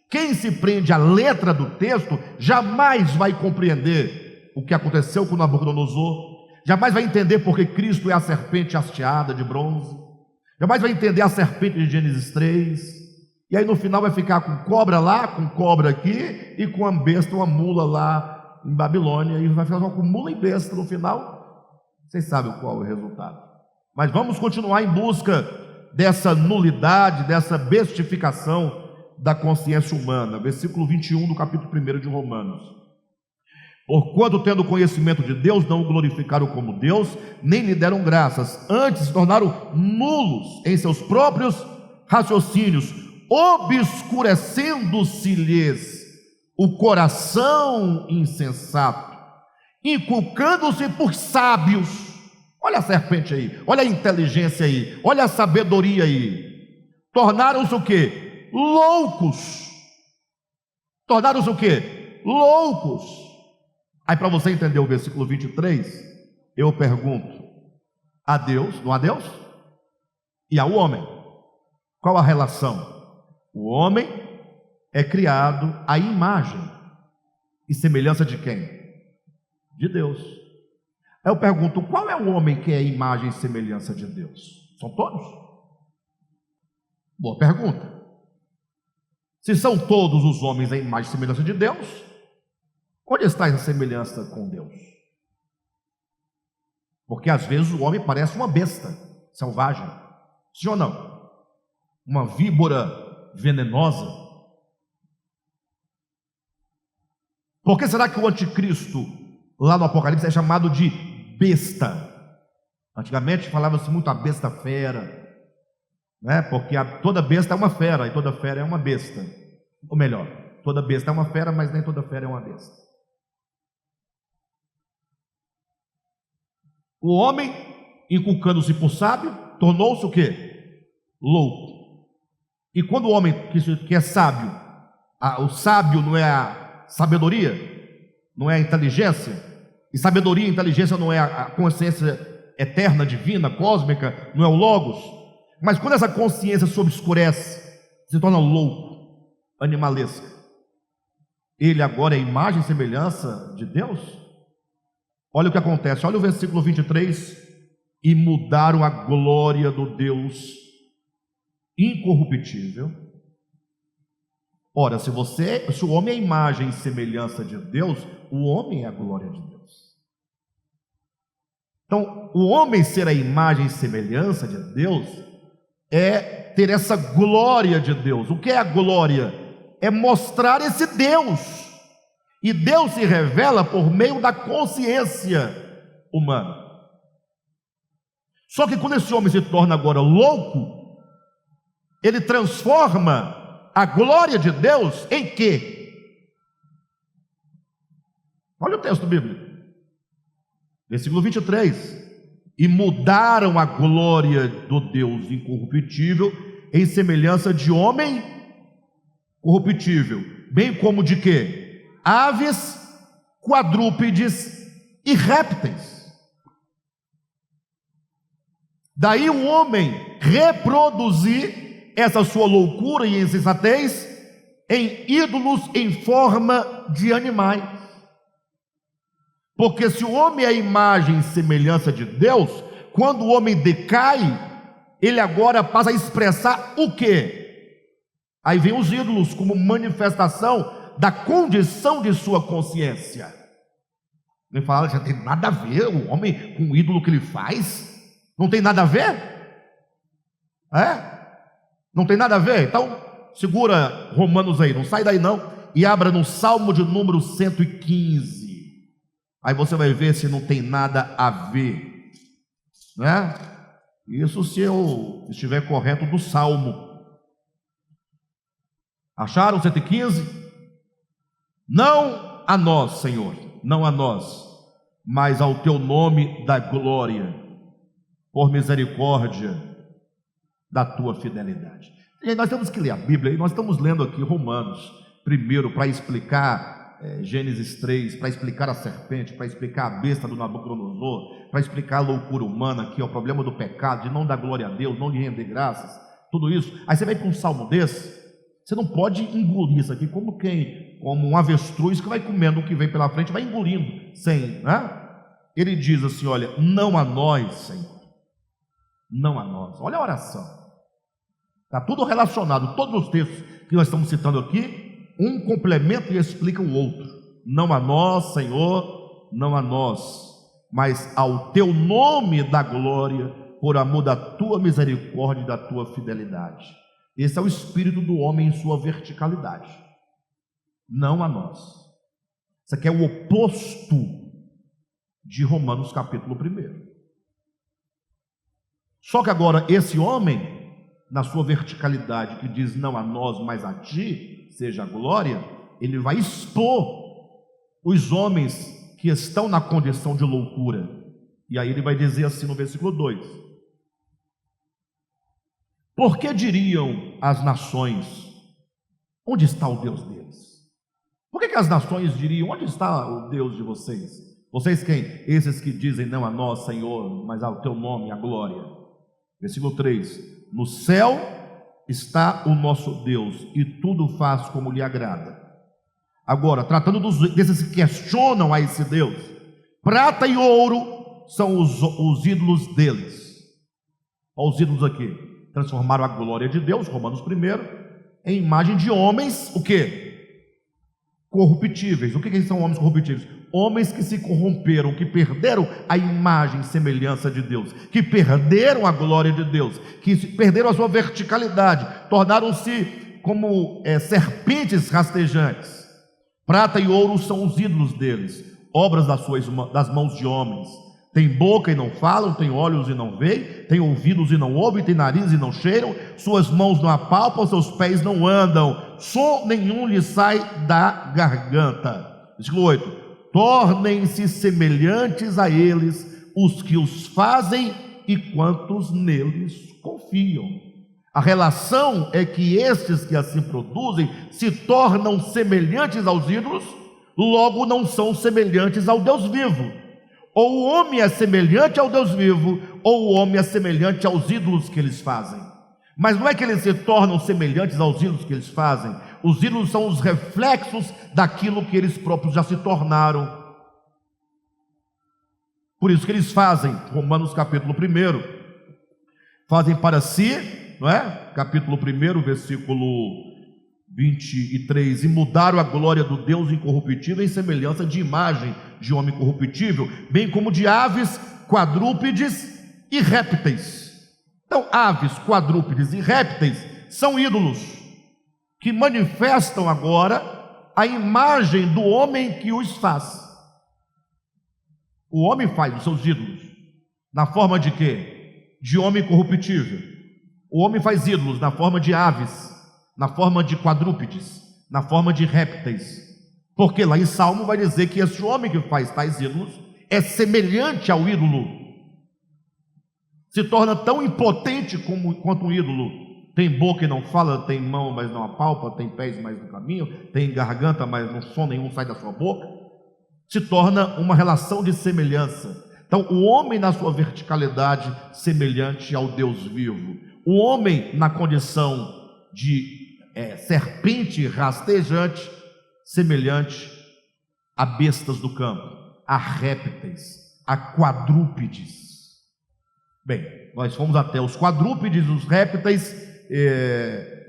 Quem se prende à letra do texto jamais vai compreender o que aconteceu com Nabucodonosor, jamais vai entender porque Cristo é a serpente hasteada de bronze, jamais vai entender a serpente de Gênesis 3, e aí no final vai ficar com cobra lá, com cobra aqui, e com uma besta, uma mula lá em Babilônia, e vai ficar só com mula e besta no final. Vocês sabem qual é o resultado. Mas vamos continuar em busca dessa nulidade, dessa bestificação da consciência humana. Versículo 21 do capítulo 1 de Romanos. Porquanto, tendo conhecimento de Deus, não o glorificaram como Deus, nem lhe deram graças, antes se tornaram nulos em seus próprios raciocínios, obscurecendo-se-lhes o coração insensato, inculcando-se por sábios. Olha a serpente aí, olha a inteligência aí, olha a sabedoria aí. Tornaram-se o quê? Loucos. Tornaram-se o quê? Loucos. Aí, para você entender o versículo 23, eu pergunto: a Deus, não a Deus? E ao homem? Qual a relação? O homem é criado à imagem e semelhança de quem? De Deus. Aí eu pergunto: qual é o homem que é a imagem e semelhança de Deus? São todos? Boa pergunta. Se são todos os homens a imagem e semelhança de Deus, onde está essa semelhança com Deus? Porque às vezes o homem parece uma besta selvagem, sim ou não? Uma víbora venenosa. Por que será que o anticristo, lá no Apocalipse, é chamado de besta? Antigamente falava-se muito a besta fera, né? Porque toda besta é uma fera, e toda fera é uma besta. Ou melhor, toda besta é uma fera, mas nem toda fera é uma besta. O homem, inculcando-se por sábio, tornou-se o quê? Louco. E quando o homem que é sábio, o sábio não é a sabedoria, não é a inteligência, e sabedoria e inteligência não é a consciência eterna, divina, cósmica, não é o logos, mas quando essa consciência se obscurece, se torna louco, animalesca, ele agora é imagem e semelhança de Deus? Olha o que acontece, olha o versículo 23, e mudaram a glória do Deus incorruptível. Ora, se o homem é a imagem e semelhança de Deus, o homem é a glória de Deus. Então, o homem ser a imagem e semelhança de Deus é ter essa glória de Deus. O que é a glória? É mostrar esse Deus. E Deus se revela por meio da consciência humana. Só que quando esse homem se torna agora louco, ele transforma a glória de Deus em quê? Olha o texto bíblico. Versículo 23. E mudaram a glória do Deus incorruptível em semelhança de homem corruptível, bem como de quê? Aves, quadrúpedes e répteis. Daí o homem reproduzir essa sua loucura e insensatez em ídolos em forma de animais. Porque se o homem é a imagem e semelhança de Deus, quando o homem decai, ele agora passa a expressar o quê? Aí vem os ídolos como manifestação da condição de sua consciência. Ele fala, já tem nada a ver o homem com o ídolo que ele faz? Não tem nada a ver? Não tem nada a ver? Então, segura Romanos aí, não sai daí não, e abra no Salmo de número 115. Aí você vai ver se não tem nada a ver, né? Isso se eu estiver correto do Salmo. Acharam 115? Não a nós, Senhor, não a nós, mas ao teu nome da glória, por misericórdia da tua fidelidade. E aí nós temos que ler a Bíblia, e nós estamos lendo aqui Romanos, primeiro para explicar Gênesis 3, para explicar a serpente, para explicar a besta do Nabucodonosor, para explicar a loucura humana aqui, o problema do pecado, de não dar glória a Deus, não de render graças, tudo isso. Aí você vai para um salmo desse, você não pode engolir isso aqui como um avestruz que vai comendo o que vem pela frente, vai engolindo, né? Ele diz assim, olha, não a nós, Senhor, não a nós. Olha a oração, está tudo relacionado, todos os textos que nós estamos citando aqui, um complementa e explica o outro. Não a nós, Senhor, não a nós, mas ao teu nome da glória, por amor da tua misericórdia e da tua fidelidade. Esse é o espírito do homem em sua verticalidade. Não a nós. Isso aqui é o oposto de Romanos capítulo 1. Só que agora esse homem, na sua verticalidade, que diz não a nós, mas a ti seja a glória, ele vai expor os homens que estão na condição de loucura. E aí ele vai dizer assim no versículo 2: por que diriam as nações, onde está o Deus deles? Por que as nações diriam, onde está o Deus de vocês? Vocês quem? Esses que dizem não a nós, Senhor, mas ao teu nome, a glória. Versículo 3: no céu está o nosso Deus, e tudo faz como lhe agrada. Agora, tratando desses que questionam a esse Deus, prata e ouro são os ídolos deles. Olha os ídolos aqui, transformaram a glória de Deus, Romanos 1, em imagem de homens, o que? Corruptíveis. O que são homens corruptíveis? Homens que se corromperam, que perderam a imagem e semelhança de Deus, que perderam a glória de Deus, que perderam a sua verticalidade, tornaram-se como serpentes rastejantes. Prata e ouro são os ídolos deles, obras das mãos de homens. Tem boca e não falam, tem olhos e não veem, tem ouvidos e não ouvem, tem nariz e não cheiram, suas mãos não apalpam, seus pés não andam, som nenhum lhe sai da garganta. Versículo 8: tornem-se semelhantes a eles os que os fazem e quantos neles confiam. A relação é que estes que assim produzem se tornam semelhantes aos ídolos, logo não são semelhantes ao Deus vivo. Ou o homem é semelhante ao Deus vivo, ou o homem é semelhante aos ídolos que eles fazem. Mas não é que eles se tornam semelhantes aos ídolos que eles fazem. Os ídolos são os reflexos daquilo que eles próprios já se tornaram. Por isso que eles fazem, Romanos capítulo 1, fazem para si, não é? Capítulo 1, versículo 23, e mudaram a glória do Deus incorruptível em semelhança de imagem de homem corruptível, bem como de aves, quadrúpedes e répteis. Então, aves, quadrúpedes e répteis são ídolos que manifestam agora a imagem do homem que os faz. O homem faz os seus ídolos na forma de quê? De homem corruptível. O homem faz ídolos na forma de aves, na forma de quadrúpedes, na forma de répteis. Porque lá em Salmo vai dizer que esse homem que faz tais ídolos é semelhante ao ídolo. Se torna tão impotente quanto um ídolo. Tem boca e não fala, tem mão, mas não apalpa, tem pés, mas não caminham, tem garganta, mas não som nenhum sai da sua boca. Se torna uma relação de semelhança. Então, o homem na sua verticalidade semelhante ao Deus vivo. O homem na condição de serpente rastejante, semelhante a bestas do campo, a répteis, a quadrúpedes. Bem, nós fomos até os quadrúpedes, os répteis,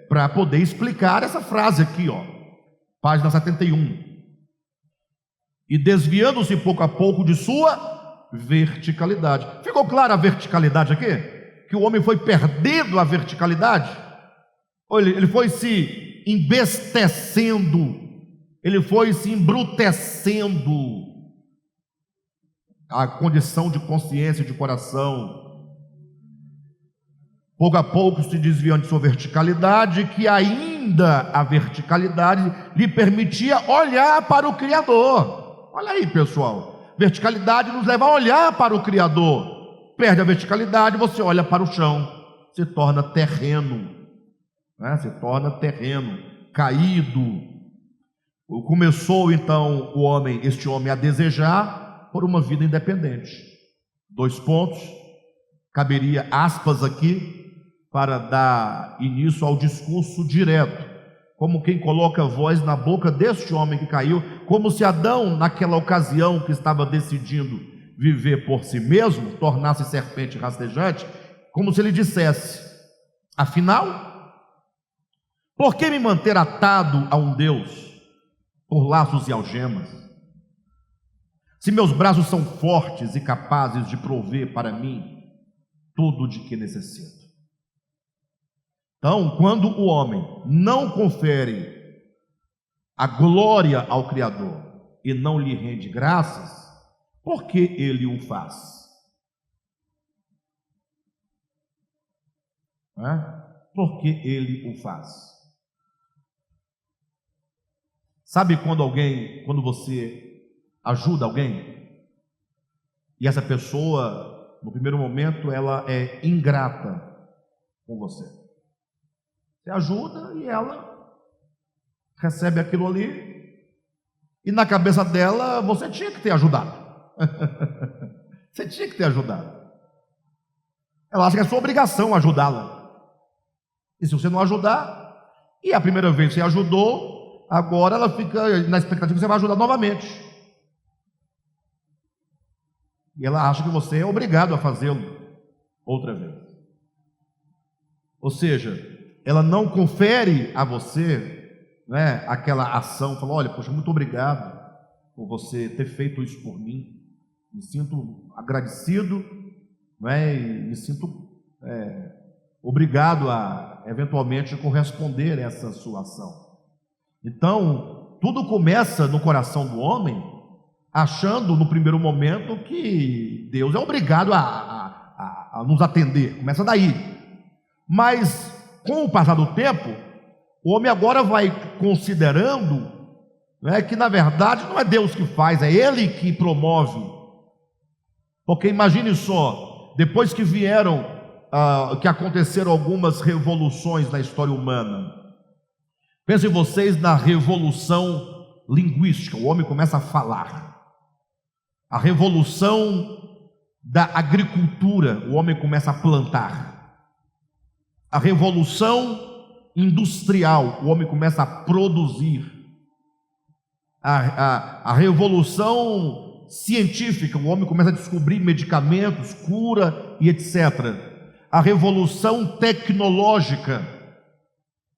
para poder explicar essa frase aqui, ó, página 71. E desviando-se pouco a pouco de sua verticalidade. Ficou clara a verticalidade aqui? Que o homem foi perdendo a verticalidade? Ou ele foi se embestecendo, ele foi se embrutecendo a condição de consciência, de coração, pouco a pouco se desviando de sua verticalidade, que ainda a verticalidade lhe permitia olhar para o Criador. Olha aí, pessoal, verticalidade nos leva a olhar para o Criador. Perde a verticalidade, você olha para o chão, se torna terreno, né? Se torna terreno, caído. Começou então este homem a desejar por uma vida independente. 2 pontos, caberia aspas aqui para dar início ao discurso direto, como quem coloca a voz na boca deste homem que caiu, como se Adão, naquela ocasião que estava decidindo viver por si mesmo, tornar-se serpente rastejante, como se ele dissesse: afinal, por que me manter atado a um Deus por laços e algemas? Se meus braços são fortes e capazes de prover para mim tudo de que necessito. Então, quando o homem não confere a glória ao Criador e não lhe rende graças, por que ele o faz? Por que ele o faz? Sabe quando você ajuda alguém e essa pessoa, no primeiro momento, ela é ingrata com você? Você ajuda e ela recebe aquilo ali, e na cabeça dela você tinha que ter ajudado. Você tinha que ter ajudado. Ela acha que é sua obrigação ajudá-la. E se você não ajudar, e a primeira vez você ajudou, agora ela fica na expectativa que você vai ajudar novamente. E ela acha que você é obrigado a fazê-lo outra vez. Ou seja, ela não confere a você, né, aquela ação, fala: olha, poxa, muito obrigado por você ter feito isso por mim, me sinto agradecido, né, e me sinto obrigado a eventualmente corresponder a essa sua ação. Então, tudo começa no coração do homem, achando no primeiro momento que Deus é obrigado a nos atender, começa daí. Mas com o passar do tempo, o homem agora vai considerando, né, que na verdade não é Deus que faz, é Ele que promove. Porque imagine só, depois que que aconteceram algumas revoluções na história humana, pensem vocês na revolução linguística, o homem começa a falar. A revolução da agricultura, o homem começa a plantar. A revolução industrial, o homem começa a produzir. A revolução científica, o homem começa a descobrir medicamentos, cura e etc. a revolução tecnológica,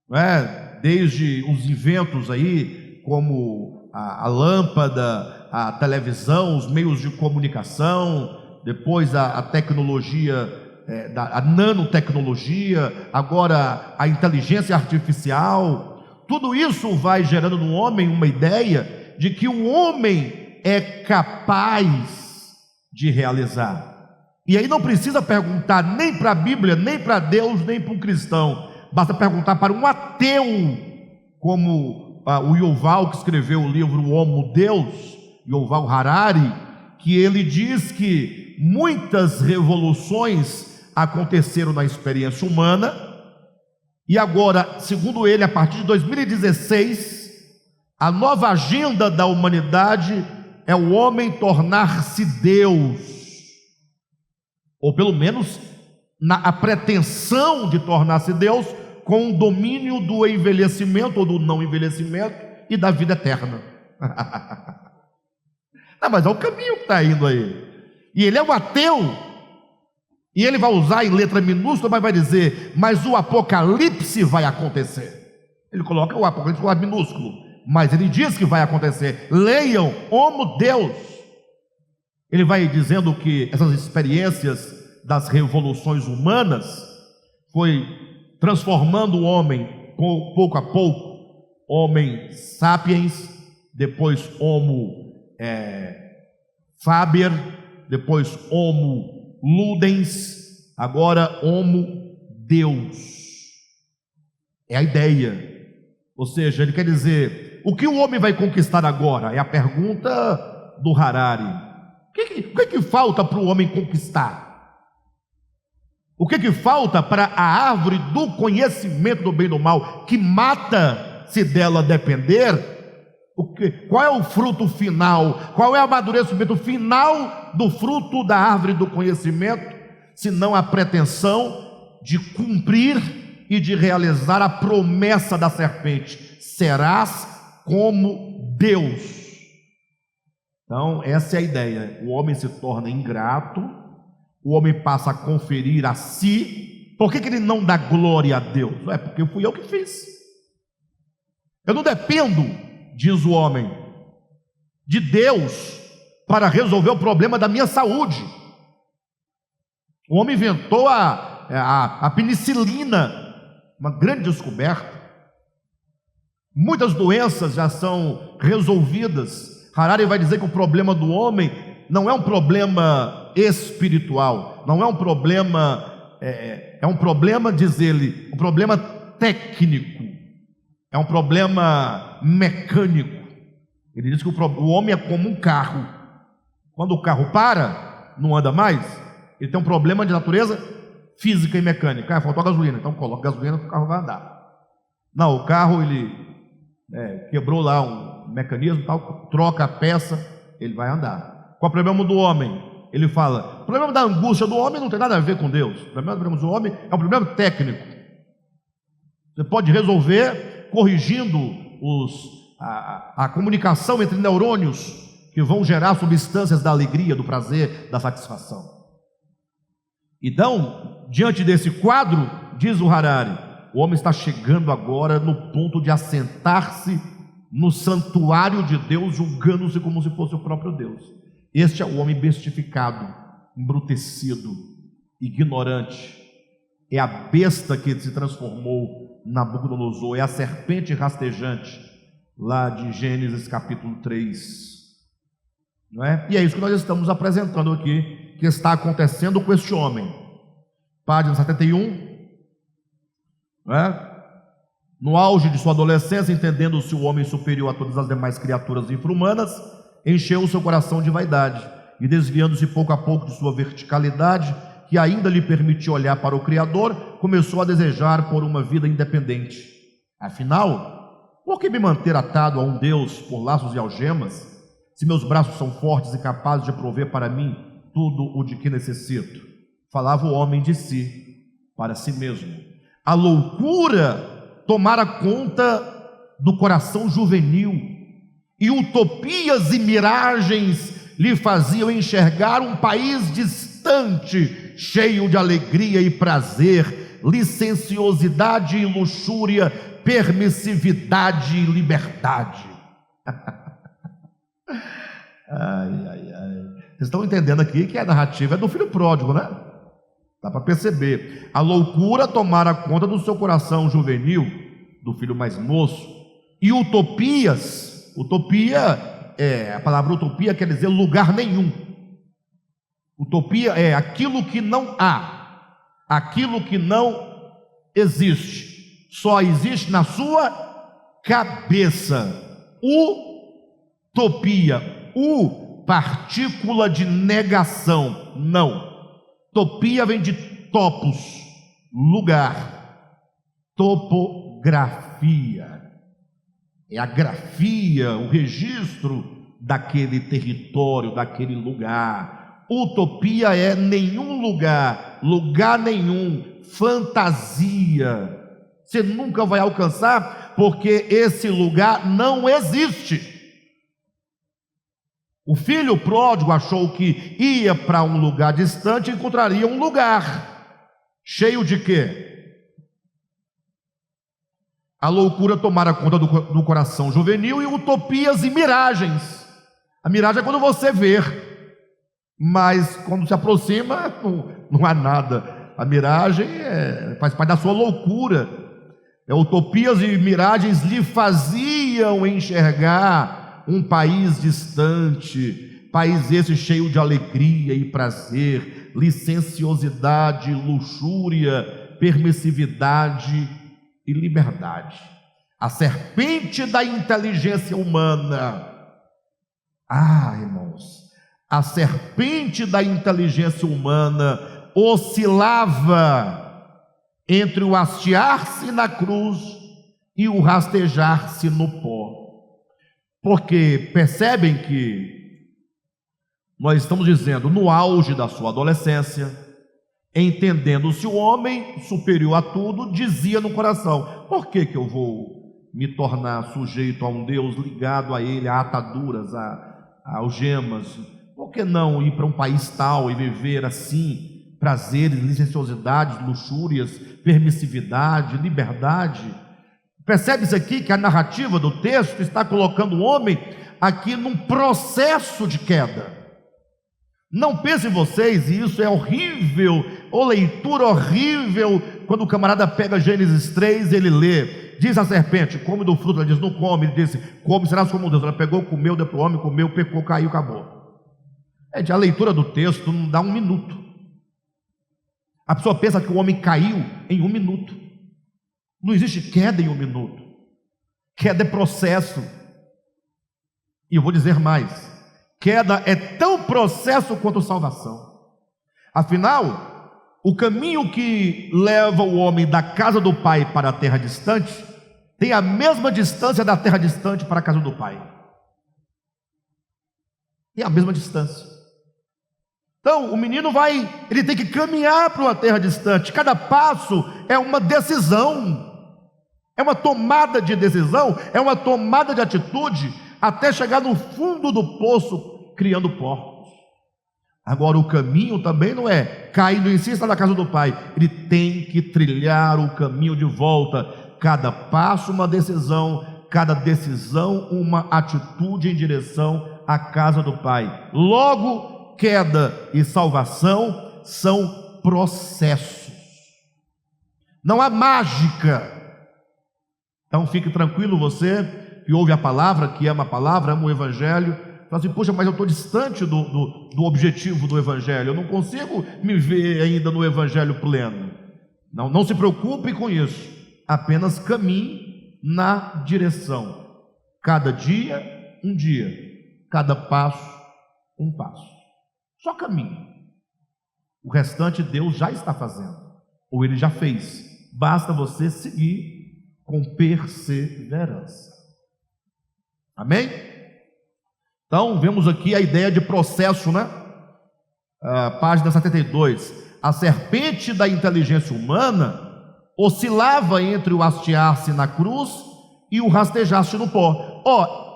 não é? Desde os inventos aí, como a lâmpada, a televisão, os meios de comunicação, depois a tecnologia, a nanotecnologia, agora a inteligência artificial. Tudo isso vai gerando no homem uma ideia de que o homem é capaz de realizar. E aí não precisa perguntar nem para a Bíblia, nem para Deus, nem para um cristão. Basta perguntar para um ateu, como o Yuval, que escreveu o livro O Homo Deus, Yuval Harari, que ele diz que muitas revoluções aconteceram na experiência humana, e agora, segundo ele, a partir de 2016, a nova agenda da humanidade é o homem tornar-se Deus, ou pelo menos a pretensão de tornar-se Deus, com o domínio do envelhecimento ou do não envelhecimento e da vida eterna. Não, mas é o caminho que está indo aí. E ele é um ateu, e ele vai usar em letra minúscula, mas vai dizer: mas o apocalipse vai acontecer. Ele coloca o apocalipse com minúsculo, mas ele diz que vai acontecer. Leiam, Homo Deus. Ele vai dizendo que essas experiências das revoluções humanas foi transformando o homem pouco a pouco, Homem sapiens, depois Homo faber, depois Homo ludens, agora Homo Deus. É a ideia. Ou seja, ele quer dizer, o que o homem vai conquistar agora? É a pergunta do Harari. O que falta para o homem conquistar? O que falta para a árvore do conhecimento do bem e do mal, que mata se dela depender? Qual é o fruto final? Qual é o amadurecimento final do fruto da árvore do conhecimento, senão a pretensão de cumprir e de realizar a promessa da serpente: serás como Deus. Então, essa é a ideia. O homem se torna ingrato, o homem passa a conferir a si. Por que ele não dá glória a Deus? É porque fui eu que fiz. Eu não dependo, diz o homem, de Deus para resolver o problema da minha saúde. O homem inventou a penicilina, uma grande descoberta. Muitas doenças já são resolvidas. Harari vai dizer que o problema do homem não é um problema espiritual, não é um problema, é um problema, diz ele, um problema técnico, é um problema mecânico. Ele diz que o homem é como um carro. Quando o carro para, não anda mais, ele tem um problema de natureza física e mecânica. Faltou gasolina, então coloca gasolina que o carro vai andar. Não, o carro ele quebrou lá um mecanismo, tal, troca a peça, ele vai andar. Qual é o problema do homem? Ele fala: o problema da angústia do homem não tem nada a ver com Deus. O problema do homem é um problema técnico. Você pode resolver corrigindo a comunicação entre neurônios que vão gerar substâncias da alegria, do prazer, da satisfação. Então, diante desse quadro, diz o Harari, o homem está chegando agora no ponto de assentar-se no santuário de Deus, julgando-se como se fosse o próprio Deus. Este é o homem bestificado, embrutecido, ignorante. É a besta que se transformou Nabucodonosor, é a serpente rastejante, lá de Gênesis capítulo 3. Não é? E é isso que nós estamos apresentando aqui, que está acontecendo com este homem. Página 71. Não é? No auge de sua adolescência, entendendo-se o homem superior a todas as demais criaturas infra-humanas, encheu o seu coração de vaidade, e desviando-se pouco a pouco de sua verticalidade, que ainda lhe permitia olhar para o Criador, começou a desejar por uma vida independente. Afinal, por que me manter atado a um Deus por laços e algemas, se meus braços são fortes e capazes de prover para mim tudo o de que necessito? Falava o homem de si, para si mesmo. A loucura tomara conta do coração juvenil, e utopias e miragens lhe faziam enxergar um país distante distante, cheio de alegria e prazer, licenciosidade e luxúria, permissividade e liberdade. Vocês estão entendendo aqui que a narrativa é do filho pródigo, né? Dá para perceber. A loucura tomara conta do seu coração juvenil, do filho mais moço. E utopias, a palavra utopia quer dizer lugar nenhum. Utopia é aquilo que não há, aquilo que não existe, só existe na sua cabeça. Utopia, partícula de negação, não. Topia vem de topos, lugar. Topografia é a grafia, o registro daquele território, daquele lugar. Utopia é nenhum lugar, lugar nenhum, fantasia. Você nunca vai alcançar, porque esse lugar não existe. O filho pródigo achou que ia para um lugar distante e encontraria um lugar cheio de quê? A loucura tomara conta do coração juvenil e utopias e miragens. A miragem é quando você vê, mas quando se aproxima não há nada. A miragem faz parte da sua loucura. Utopias e miragens lhe faziam enxergar um país distante, país esse cheio de alegria e prazer, licenciosidade, luxúria, permissividade e liberdade. A serpente da inteligência humana. Irmãos, a serpente da inteligência humana oscilava entre o hastear-se na cruz e o rastejar-se no pó. Porque percebem que nós estamos dizendo, no auge da sua adolescência, entendendo-se o homem superior a tudo, dizia no coração: por que eu vou me tornar sujeito a um Deus ligado a ele, a ataduras, a algemas? Por que não ir para um país tal e viver assim, prazeres, licenciosidades, luxúrias, permissividade, liberdade? Percebe-se aqui que a narrativa do texto está colocando o homem aqui num processo de queda. Não pensem vocês, e isso é horrível, ou leitura horrível, quando o camarada pega Gênesis 3, ele lê, diz a serpente, come do fruto, ela diz, não come, ele disse, come, serás como Deus. Ela pegou, comeu, deu para o homem, comeu, pecou, caiu, acabou. A leitura do texto não dá um minuto. A pessoa pensa que o homem caiu em um minuto. Não existe queda em um minuto. Queda é processo. E eu vou dizer mais: queda é tão processo quanto salvação. Afinal, o caminho que leva o homem da casa do pai para a terra distante tem a mesma distância da terra distante para a casa do pai. Tem a mesma distância. Então, o menino ele tem que caminhar para uma terra distante. Cada passo é uma decisão. É uma tomada de decisão, é uma tomada de atitude, até chegar no fundo do poço, criando porcos. Agora, o caminho também não é caindo em si, está na casa do pai. Ele tem que trilhar o caminho de volta. Cada passo uma decisão, cada decisão uma atitude em direção à casa do pai. Logo, queda e salvação são processos. Não há mágica. Então fique tranquilo, você que ouve a palavra, que ama a palavra, ama o evangelho, fala assim: poxa, mas eu estou distante do objetivo do evangelho, eu não consigo me ver ainda no evangelho pleno. Não se preocupe com isso, apenas caminhe na direção. Cada dia, um dia, cada passo, um passo. Só caminhe. O restante Deus já está fazendo, ou Ele já fez. Basta você seguir com perseverança. Amém? Então, vemos aqui a ideia de processo, né? Página 72. A serpente da inteligência humana oscilava entre o hastear-se na cruz e o rastejar-se no pó.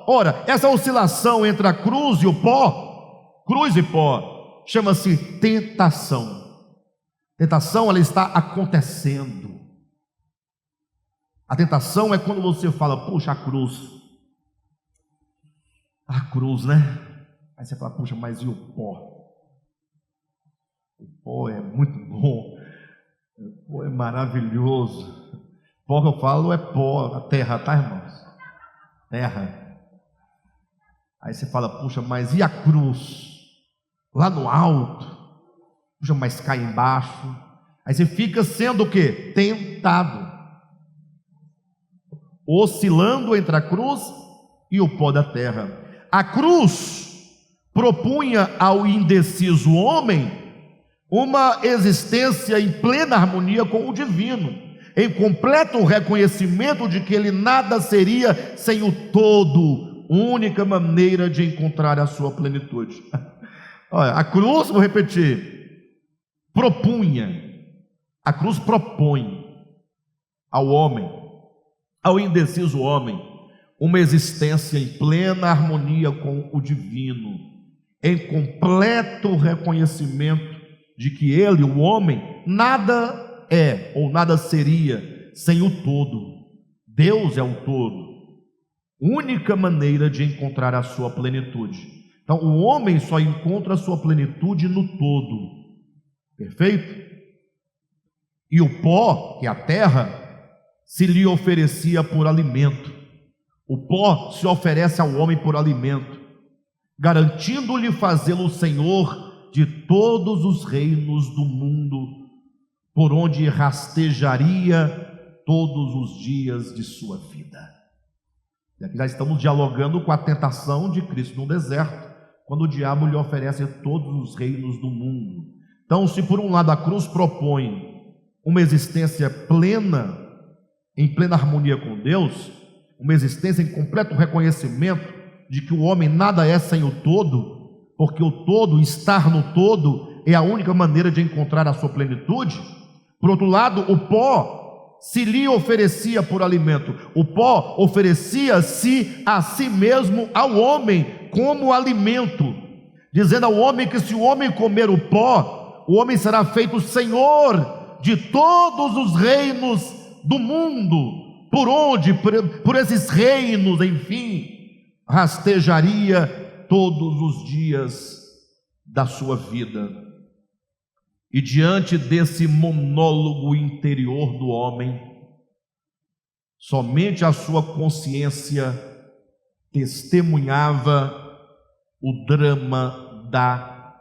Ora, essa oscilação entre a cruz e o pó, cruz e pó, chama-se tentação. Tentação, ela está acontecendo. A tentação é quando você fala, puxa, a cruz, né? Aí você fala, puxa, mas e o pó? O pó é muito bom, o pó é maravilhoso. O pó que eu falo é pó, a terra, tá, irmãos? Terra. Aí você fala, puxa, mas e a cruz? Lá no alto, puxa, mas cai embaixo. Aí você fica sendo o quê? Tentado, oscilando entre a cruz e o pó da terra. A cruz propunha ao indeciso homem uma existência em plena harmonia com o divino, em completo reconhecimento de que ele nada seria sem o todo, única maneira de encontrar a sua plenitude. Olha, a cruz, vou repetir, a cruz propõe ao homem, ao indeciso homem, uma existência em plena harmonia com o divino, em completo reconhecimento de que ele, o homem, nada é ou nada seria sem o todo. Deus é o todo, única maneira de encontrar a sua plenitude. Então, o homem só encontra a sua plenitude no todo, perfeito? E o pó, que é a terra, se lhe oferecia por alimento. O pó se oferece ao homem por alimento, garantindo-lhe fazê-lo senhor de todos os reinos do mundo, por onde rastejaria todos os dias de sua vida. E aqui já estamos dialogando com a tentação de Cristo no deserto, quando o diabo lhe oferece todos os reinos do mundo. Então, se por um lado a cruz propõe uma existência plena, em plena harmonia com Deus, uma existência em completo reconhecimento de que o homem nada é sem o todo, porque o todo, estar no todo, é a única maneira de encontrar a sua plenitude. Por outro lado, o pó se lhe oferecia por alimento, o pó oferecia-se a si mesmo ao homem como alimento, dizendo ao homem que se o homem comer o pó, o homem será feito senhor de todos os reinos do mundo, por onde, por esses reinos, enfim, rastejaria todos os dias da sua vida. E diante desse monólogo interior do homem, somente a sua consciência testemunhava o drama da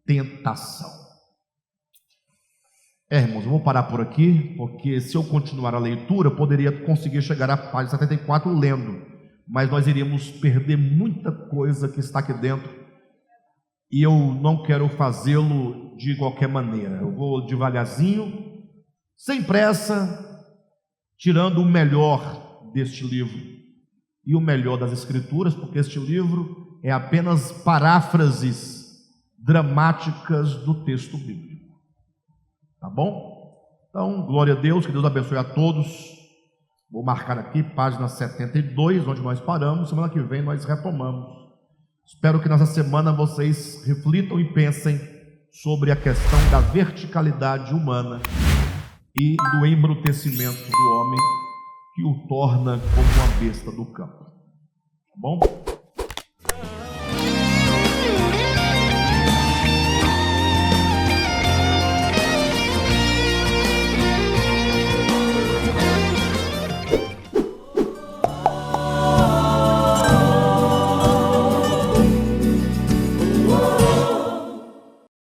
tentação. Irmãos, eu vou parar por aqui, porque se eu continuar a leitura, eu poderia conseguir chegar à página 74 lendo, mas nós iríamos perder muita coisa que está aqui dentro, e eu não quero fazê-lo de qualquer maneira. Eu vou devagarzinho, sem pressa, tirando o melhor deste livro, e o melhor das Escrituras, porque este livro é apenas paráfrases dramáticas do texto bíblico. Tá bom? Então, glória a Deus, que Deus abençoe a todos. Vou marcar aqui, página 72, onde nós paramos. Semana que vem nós retomamos. Espero que nessa semana vocês reflitam e pensem sobre a questão da verticalidade humana e do embrutecimento do homem, que o torna como uma besta do campo. Tá bom?